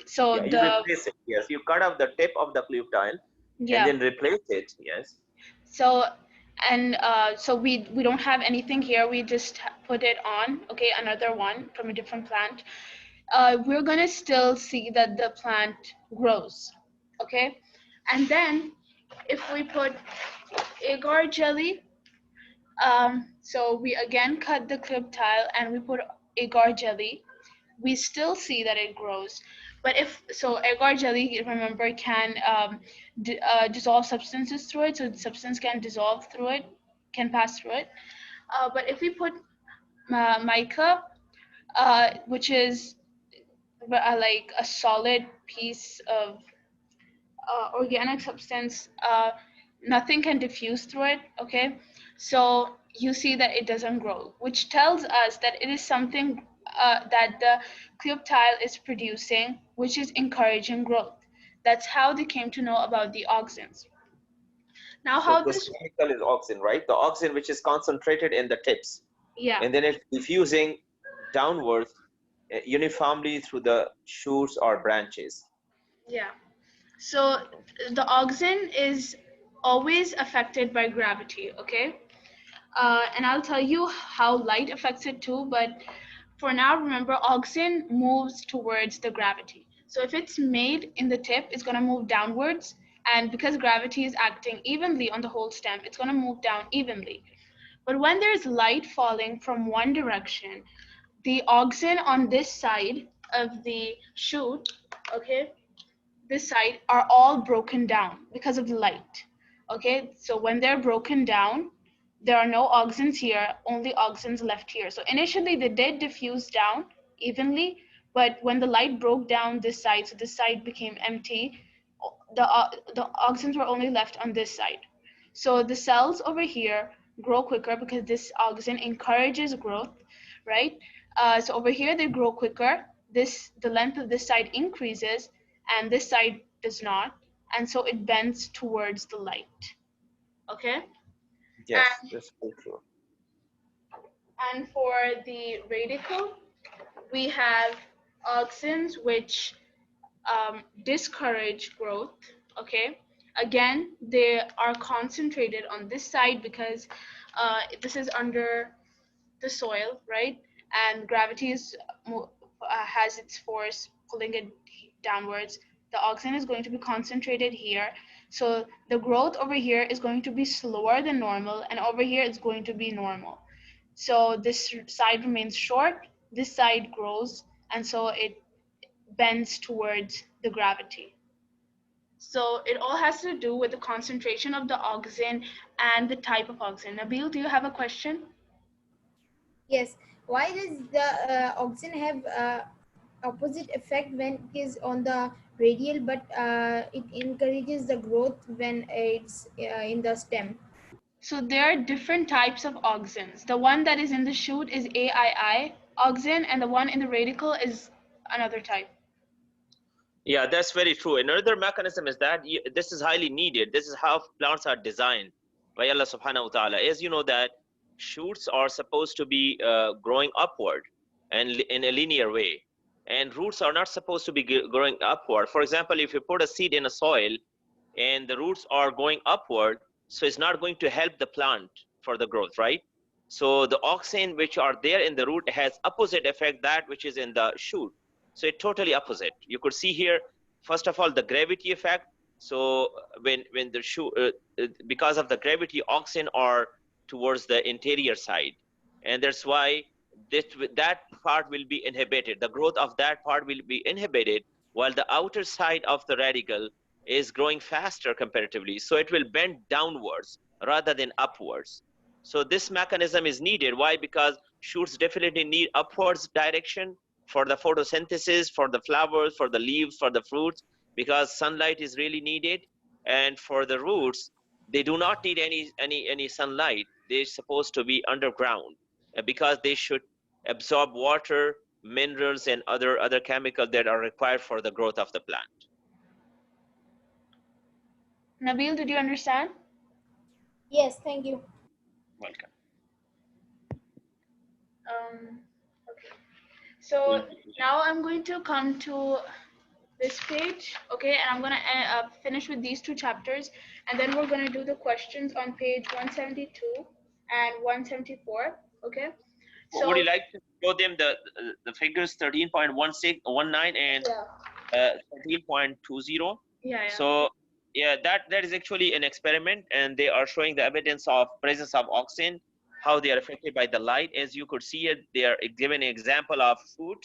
so Yeah, you replace it. Yes, you cut off the tip of the cleoptile and then replace it. Yes. So so we don't have anything here. We just put it on. Okay, another one from a different plant. We're gonna still see that the plant grows. Okay, and then if we put agar jelly, so we again cut the clip tile and we put agar jelly, we still see that it grows. But if so, agar jelly, remember, can dissolve substances through it, so the substance can dissolve through it, can pass through it. But if we put mica, which is like a solid piece of organic substance, nothing can diffuse through it. Okay, so you see that it doesn't grow, which tells us that it is something that the cleoptile is producing, which is encouraging growth. That's how they came to know about the auxins. Now, So how this this? chemical is auxin, right? The auxin, which is concentrated in the tips, Yeah. and then it's diffusing downwards uniformly through the shoots or branches. Yeah. So the auxin is always affected by gravity. Okay. And I'll tell you how light affects it too, but for now, remember, auxin moves towards the gravity. So if it's made in the tip, it's going to move downwards, and because gravity is acting evenly on the whole stem, it's going to move down evenly. But when there's light falling from one direction, the auxin on this side of the shoot, okay, this side, are all broken down because of the light. Okay, so when they're broken down, there are no auxins here, only auxins left here. So initially they did diffuse down evenly, but when the light broke down this side, so this side became empty, the auxins were only left on this side. So the cells over here grow quicker because this auxin encourages growth, right? So over here they grow quicker. The length of this side increases, and this side does not, and so it bends towards the light. Okay. Yes, that's very true. And for the radical, we have auxins which discourage growth. Okay. Again, they are concentrated on this side because this is under the soil, right? And gravity has its force pulling it downwards. The auxin is going to be concentrated here. So the growth over here is going to be slower than normal, and over here it's going to be normal. So this side remains short, this side grows, and so it bends towards the gravity. So it all has to do with the concentration of the auxin and the type of auxin. Nabil, do you have a question? Yes. Why does the auxin have opposite effect when it is on the radial, but it encourages the growth when it's in the stem? So there are different types of auxins. The one that is in the shoot is AII auxin, and the one in the radical is another type. Yeah, that's very true. Another mechanism is that this is highly needed. This is how plants are designed by Allah subhanahu wa ta'ala. As you know that shoots are supposed to be growing upward and in a linear way. And roots are not supposed to be growing upward. For example, if you put a seed in a soil and the roots are going upward, so it's not going to help the plant for the growth, right? So the auxin which are there in the root has opposite effect that which is in the shoot. So it's totally opposite. You could see here, first of all, the gravity effect. So when the shoot, because of the gravity, auxin are towards the interior side, and that's why that part will be inhibited. The growth of that part will be inhibited, while the outer side of the radical is growing faster comparatively. So it will bend downwards rather than upwards. So this mechanism is needed. Why? Because shoots definitely need upwards direction for the photosynthesis, for the flowers, for the leaves, for the fruits, because sunlight is really needed. And for the roots, they do not need any sunlight. They're supposed to be underground because they should absorb water, minerals, and other chemicals that are required for the growth of the plant. Nabil, did you understand? Yes, thank you. Welcome. Okay. So now I'm going to come to this page, okay, and I'm going to finish with these two chapters, and then we're going to do the questions on page 172 and 174, okay? So would you like to show them the figures 13.1619 and 13.20? Yeah. So yeah, that is actually an experiment, and they are showing the evidence of presence of auxin, how they are affected by the light. As you could see it, they are given an example of food,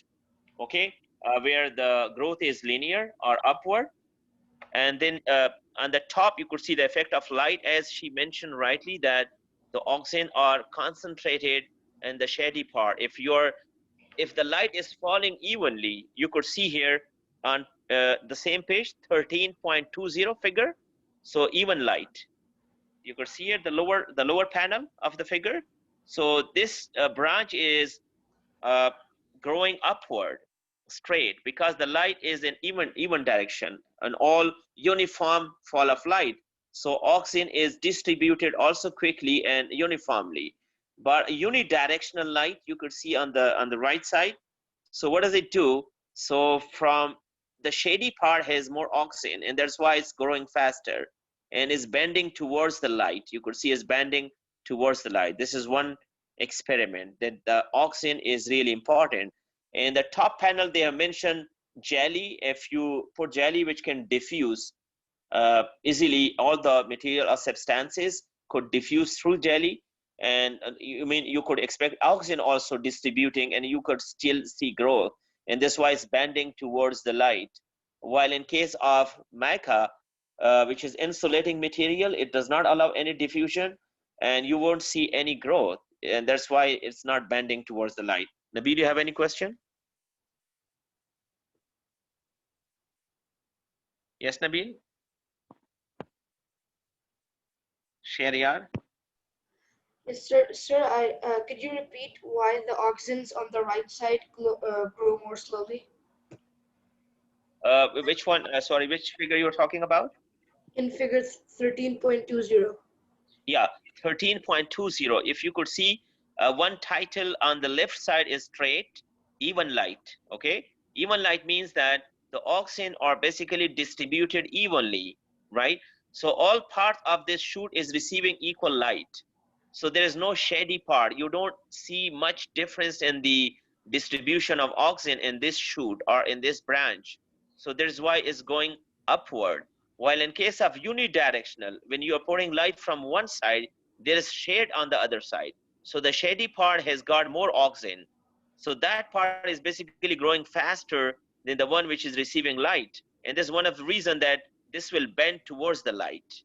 okay, where the growth is linear or upward. And then on the top, you could see the effect of light, as she mentioned rightly, that the auxins are concentrated in the shady part. If the light is falling evenly, you could see here on the same page, 13.20 figure. So even light. You could see here the lower panel of the figure. So this branch is growing upward straight because the light is in even direction, an all uniform fall of light. So auxin is distributed also quickly and uniformly. But unidirectional light you could see on the right side. So what does it do? So from the shady part has more auxin, and that's why it's growing faster and is bending towards the light. You could see it's bending towards the light. This is one experiment that the auxin is really important. In the top panel, they have mentioned jelly. If you put jelly, which can diffuse easily, all the material or substances could diffuse through jelly. And you could expect auxin also distributing, and you could still see growth. And this why it's bending towards the light. While in case of mica, which is insulating material, it does not allow any diffusion, and you won't see any growth. And that's why it's not bending towards the light. Nabil, do you have any question? Yes, Nabil? Shariar? Yes, sir. Sir, could you repeat why the auxins on the right side grow more slowly? Which one? Sorry, which figure you're talking about? In figure 13.20. Yeah, 13.20. If you could see, one title on the left side is straight, even light. Okay, even light means that the auxin are basically distributed evenly, right? So all parts of this shoot is receiving equal light. So there is no shady part. You don't see much difference in the distribution of auxin in this shoot or in this branch. So that is why it's going upward. While in case of unidirectional, when you are pouring light from one side, there is shade on the other side. So the shady part has got more auxin. So that part is basically growing faster than the one which is receiving light. And this is one of the reasons that this will bend towards the light.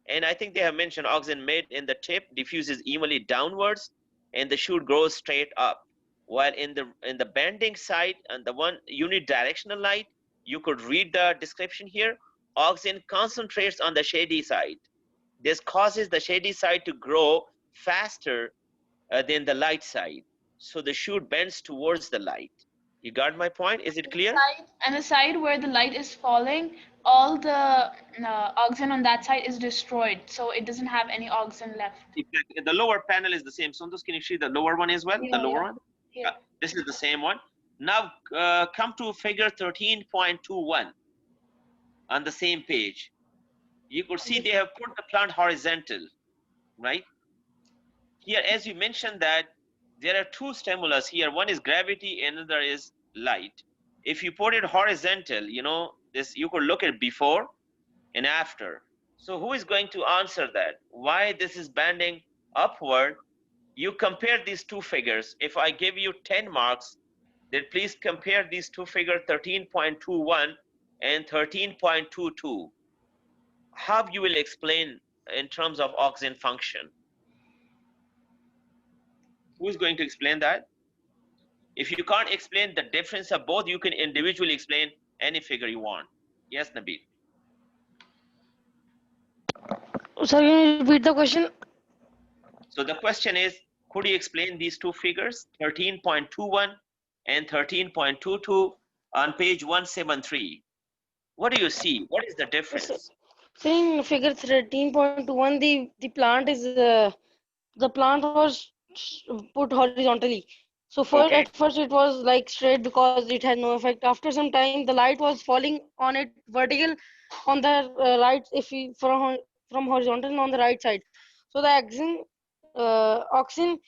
And I think they have mentioned auxin made in the tip diffuses evenly downwards, and the shoot grows straight up. While in the bending side and the one unidirectional light, you could read the description here. Auxin concentrates on the shady side. This causes the shady side to grow faster than the light side. So the shoot bends towards the light. You got my point? Is it clear? And the side where the light is falling, all the auxin on that side is destroyed, so it doesn't have any auxin left. Exactly. The lower panel is the same. Sundus, can you see the lower one as well? Yeah, the lower yeah. one? Yeah. This is the same one. Now come to figure 13.21 on the same page. You could see they have put the plant horizontal, right? Here, as you mentioned that there are two stimulus here. One is gravity, and another is light. If you put it horizontal, this you could look at before and after. So who is going to answer that? Why this is bending upward? You compare these two figures. If I give you 10 marks, then please compare these two figures, 13.21 and 13.22. How you will explain in terms of auxin function? Who is going to explain that? If you can't explain the difference of both, you can individually explain any figure you want. Yes, Nabil. Sir, can you repeat the question? So the question is, could you explain these two figures, 13.21 and 13.22 on page 173? What do you see? What is the difference? Saying figure 13.21, the plant is the plant was put horizontally. So at first it was like straight because it had no effect. After some time, the light was falling on it vertical on the right, if we from horizontal on the right side. So the auxin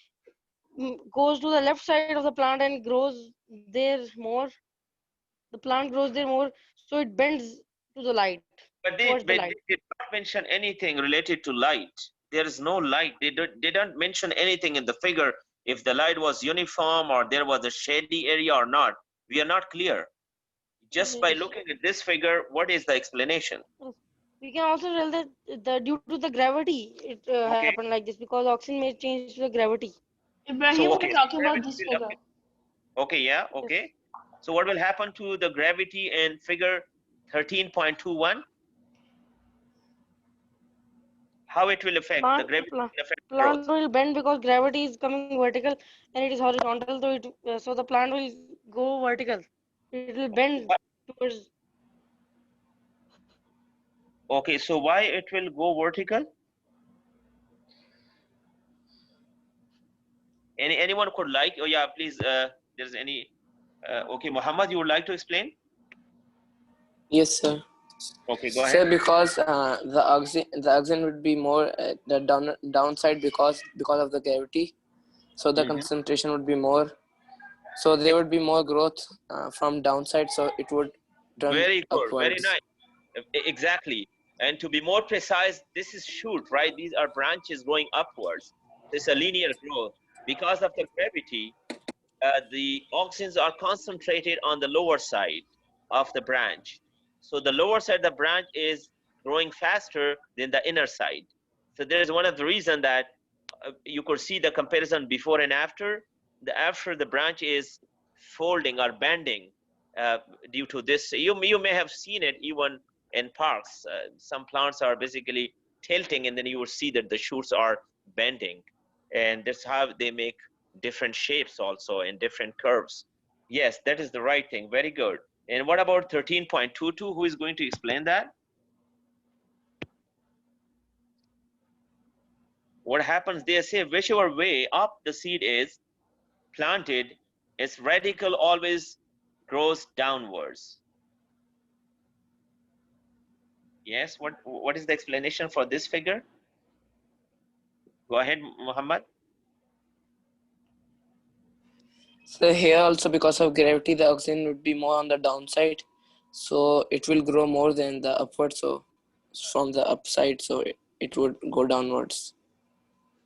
goes to the left side of the plant and grows there more. The plant grows there more, so it bends to the light. But they did not mention anything related to light. There is no light. They don't mention anything in the figure if the light was uniform or there was a shady area or not. We are not clear. just by looking at this figure, what is the explanation? We can also tell that due to the gravity, it Okay. happened like this because auxin may change to the gravity. Ibrahim, So, we're okay, talking about gravity this will figure. affect- Okay, yeah, okay. So what will happen to the gravity in figure 13.21? How it will affect the gravity? Will affect Plant growth. will bend because gravity is coming vertical and it is horizontal, so so the plant will go vertical. It will bend towards. Okay, so why it will go vertical? Anyone could like? Oh yeah, please. There's any? Okay, Muhammad, you would like to explain? Yes, sir. Okay, go ahead. Sir, because the oxygen would be more the downside because of the gravity, so the concentration would be more. So there would be more growth from downside, so it would turn Very good, upwards. very nice. Exactly. And to be more precise, this is shoot, right? These are branches going upwards. It's a linear growth. Because of the gravity, the auxins are concentrated on the lower side of the branch. So the lower side of the branch is growing faster than the inner side. So there's one of the reason that you could see the comparison before and after. After the branch is folding or bending due to this. You may have seen it even in parks. Some plants are basically tilting, and then you will see that the shoots are bending, and that's how they make different shapes also and different curves. Yes, that is the right thing. Very good. And what about 13.22? Who is going to explain that? What happens? They say whichever way up the seed is planted, its radical always grows downwards. Yes, what is the explanation for this figure? Go ahead, Muhammad. So here also because of gravity, the oxygen would be more on the downside, so it will grow more than the upward. So from the upside, so it would go downwards.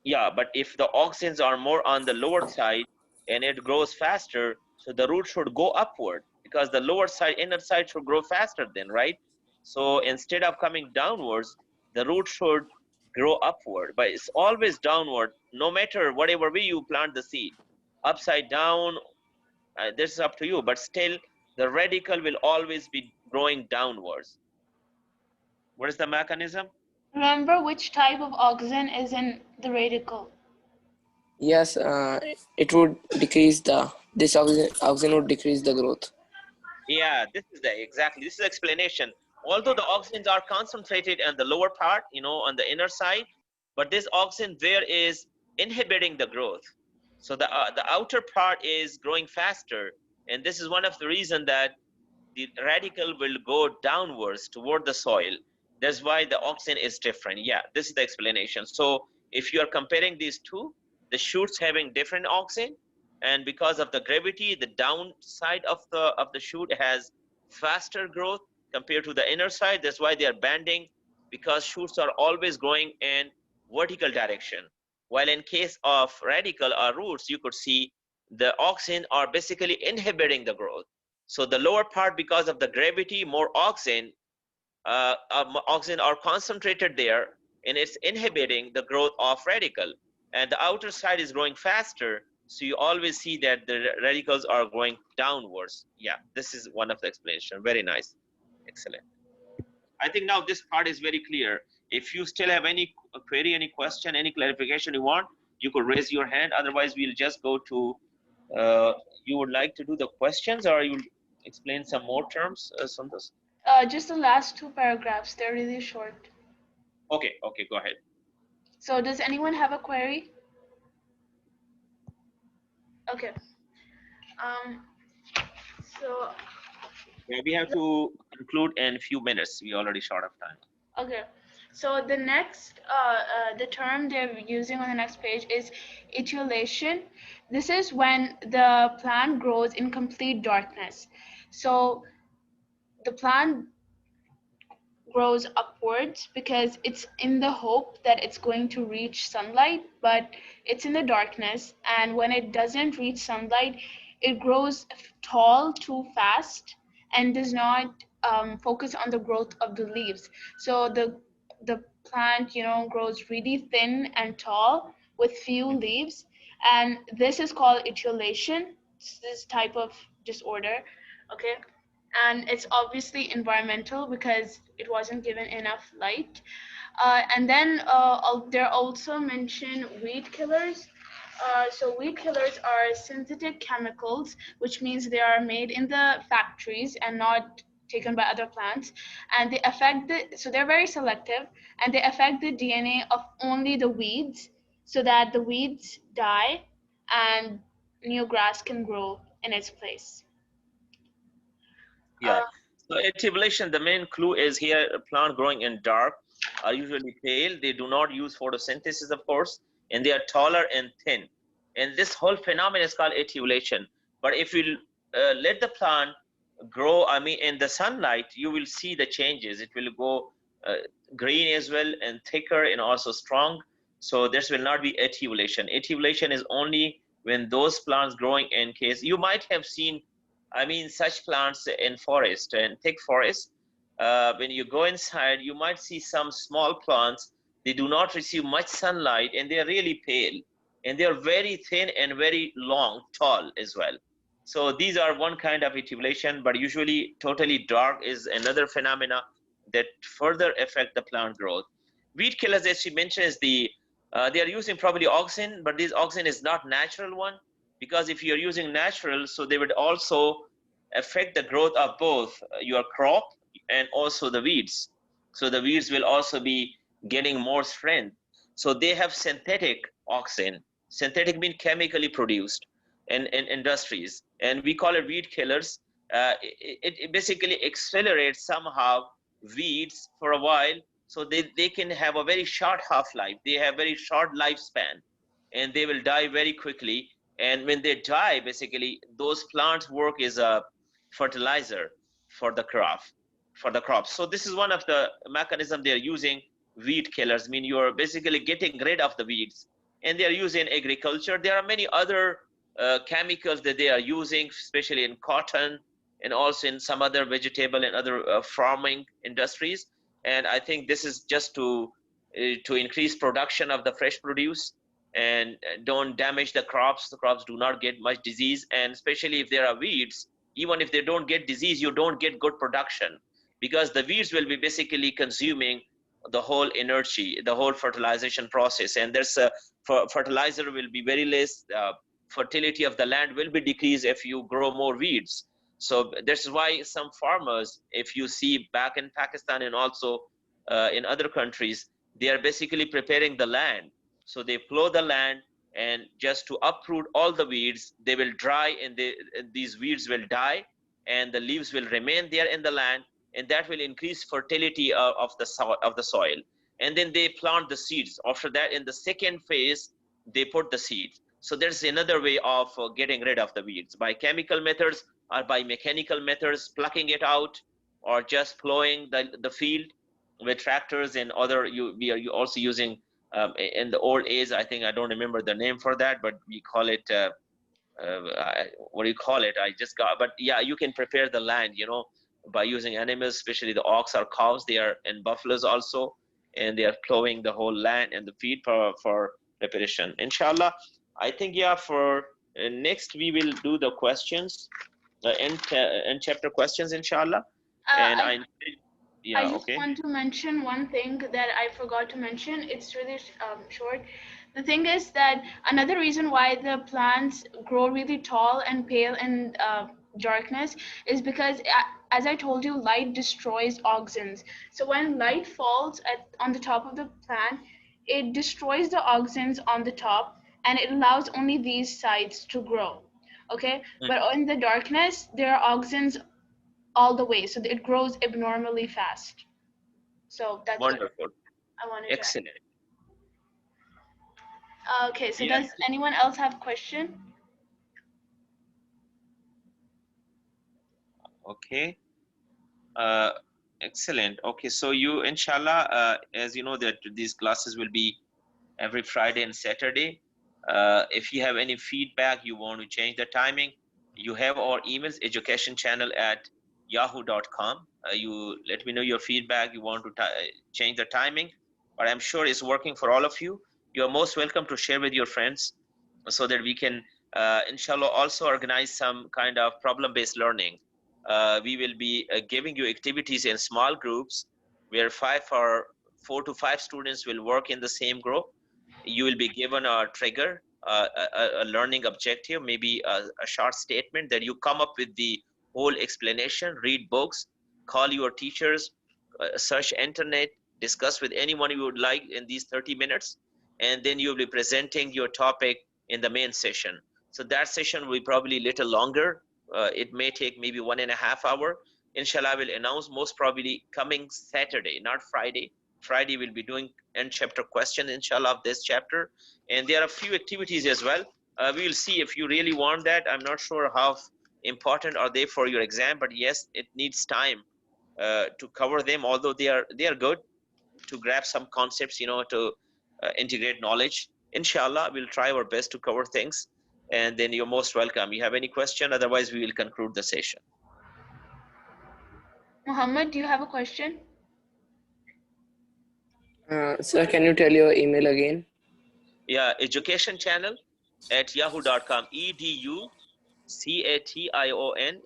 Yeah, but if the auxins are more on the lower side and it grows faster, so the root should go upward because the lower side, inner side should grow faster then, right? So instead of coming downwards, the root should grow upward, but it's always downward, no matter whatever way you plant the seed, upside down, this is up to you, but still the radical will always be growing downwards. What is the mechanism? Remember which type of auxin is in the radical. Yes, it would decrease this oxygen would decrease the growth. Yeah, this is the explanation. Although the auxins are concentrated on the lower part, on the inner side, but this auxin there is inhibiting the growth. So the outer part is growing faster, and this is one of the reason that the radical will go downwards toward the soil. That's why the auxin is different. Yeah, this is the explanation. So if you are comparing these two, the shoots having different auxin, and because of the gravity, the downside of the shoot has faster growth compared to the inner side. That's why they are bending, because shoots are always growing in vertical direction. While in case of radical or roots, you could see the auxin are basically inhibiting the growth. So the lower part, because of the gravity, more auxin are concentrated there, and it's inhibiting the growth of radical. And the outer side is growing faster, so you always see that the radicals are going downwards. Yeah, this is one of the explanation. Very nice. Excellent. I think now this part is very clear. If you still have any query, any question, any clarification you want, you could raise your hand. Otherwise, we'll just go to, you would like to do the questions, or you'll explain some more terms, Sundus? Just the last two paragraphs. They're really short. Okay, go ahead. So does anyone have a query? Okay. So Yeah, we have to conclude in a few minutes. We're already short of time. okay. So the next, the term they're using on the next page is etiolation. This is when the plant grows in complete darkness. So the plant grows upwards because it's in the hope that it's going to reach sunlight, but it's in the darkness, and when it doesn't reach sunlight, it grows tall too fast, and does not focus on the growth of the leaves. So the plant, grows really thin and tall with few leaves, and this is called etiolation. It's this type of disorder, okay? And it's obviously environmental because it wasn't given enough light. And then they're also mentioned weed killers. So weed killers are synthetic chemicals, which means they are made in the factories and not taken by other plants. And they affect so they're very selective, and they affect the DNA of only the weeds so that the weeds die and new grass can grow in its place. Yeah. So etiolation, the main clue is here, a plant growing in dark are usually pale. They do not use photosynthesis, of course, and they are taller and thin. And this whole phenomenon is called etiolation. But if you let the plant grow, I mean, in the sunlight, you will see the changes. It will go green as well and thicker and also strong. So this will not be etiolation. Etiolation is only when those plants growing in case, you might have seen, I mean, such plants in forest and thick forest. When you go inside, you might see some small plants. They do not receive much sunlight and they are really pale, and they are very thin and very long, tall as well. So these are one kind of etiolation, but usually totally dark is another phenomena that further affect the plant growth. Weed killers, as she mentioned, is they are using probably auxin, but this auxin is not natural one, because if you're using natural, so they would also affect the growth of both your crop and also the weeds. So the weeds will also be getting more strength. So they have synthetic auxin. Synthetic means chemically produced in industries, and we call it weed killers. It basically accelerates somehow weeds for a while, so they can have a very short half-life. They have very short lifespan, and they will die very quickly. And when they die, basically those plants work as a fertilizer for the crops. So this is one of the mechanisms they are using. Weed killers mean you're basically getting rid of the weeds, and they are used in agriculture. There are many other chemicals that they are using, especially in cotton and also in some other vegetable and other farming industries. And I think this is just to increase production of the fresh produce and don't damage the crops. The crops do not get much disease, and especially if there are weeds, even if they don't get disease, you don't get good production, because the weeds will be basically consuming the whole energy, the whole fertilization process, and there's a fertilizer will be very less. Fertility of the land will be decreased if you grow more weeds. So that's why some farmers, if you see back in Pakistan and also in other countries, they are basically preparing the land. So they plow the land, and just to uproot all the weeds, they will dry, and these weeds will die, and the leaves will remain there in the land, and that will increase fertility of the soil. And then they plant the seeds. After that, in the second phase, they put the seeds. So there's another way of getting rid of the weeds, by chemical methods or by mechanical methods, plucking it out, or just plowing the field with tractors and other. We are also using in the old age, I think, I don't remember the name for that, but we call it what do you call it? I just got, but yeah, you can prepare the land, by using animals, especially the ox or cows. They are, and buffaloes also, and they are plowing the whole land and the field for preparation. Inshallah, I think, yeah, for next we will do the questions, the end chapter questions, inshallah. And I just want to mention one thing that I forgot to mention. It's really short. The thing is that another reason why the plants grow really tall and pale in darkness is because, as I told you, light destroys auxins. So when light falls on the top of the plant, it destroys the auxins on the top, and it allows only these sides to grow. Okay, but in the darkness, there are auxins all the way, so it grows abnormally fast. So that's wonderful. What I wanted Excellent. to okay, so does anyone else have a question? Okay. Excellent. Okay, so you, inshallah, as you know, that these classes will be every Friday and Saturday. If you have any feedback, you want to change the timing, you have our emails, education channel at yahoo.com. You let me know your feedback. You want to change the timing, but I'm sure it's working for all of you. You're most welcome to share with your friends so that we can, inshallah, also organize some kind of problem-based learning. We will be giving you activities in small groups where 4 to 5 students will work in the same group. You will be given a trigger, a learning objective, maybe a short statement that you come up with the whole explanation, read books, call your teachers, search internet, discuss with anyone you would like in these 30 minutes, and then you'll be presenting your topic in the main session. So that session will be probably a little longer. It may take maybe 1.5 hours. Inshallah, I will announce most probably coming Saturday, not Friday. Friday we'll be doing end chapter question, inshallah, of this chapter. And there are a few activities as well. We will see if you really want that. I'm not sure how important are they for your exam, but yes, it needs time to cover them, although they are good to grab some concepts, to integrate knowledge. Inshallah, we'll try our best to cover things, and then you're most welcome. You have any question? Otherwise, we will conclude the session. Muhammad, do you have a question? Sir, can you tell your email again? Yeah, education channel at yahoo.com. EDUCATION,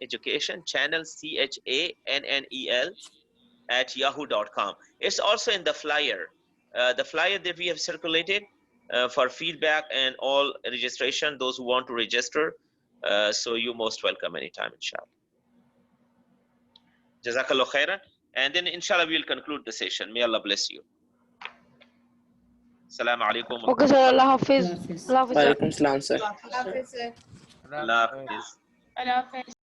education channel, CHANNEL at yahoo.com. It's also in the flyer. The flyer that we have circulated for feedback and all registration, those who want to register. So you're most welcome anytime, inshallah. Jazakallah khairan. And then inshallah we'll conclude the session. May Allah bless you. Assalamu alaikum. Okay, sir. Allah Hafiz. Allah Hafiz, sir. Walaikum salam, sir. Hafiz, sir. Allah Hafiz. Allah Hafiz.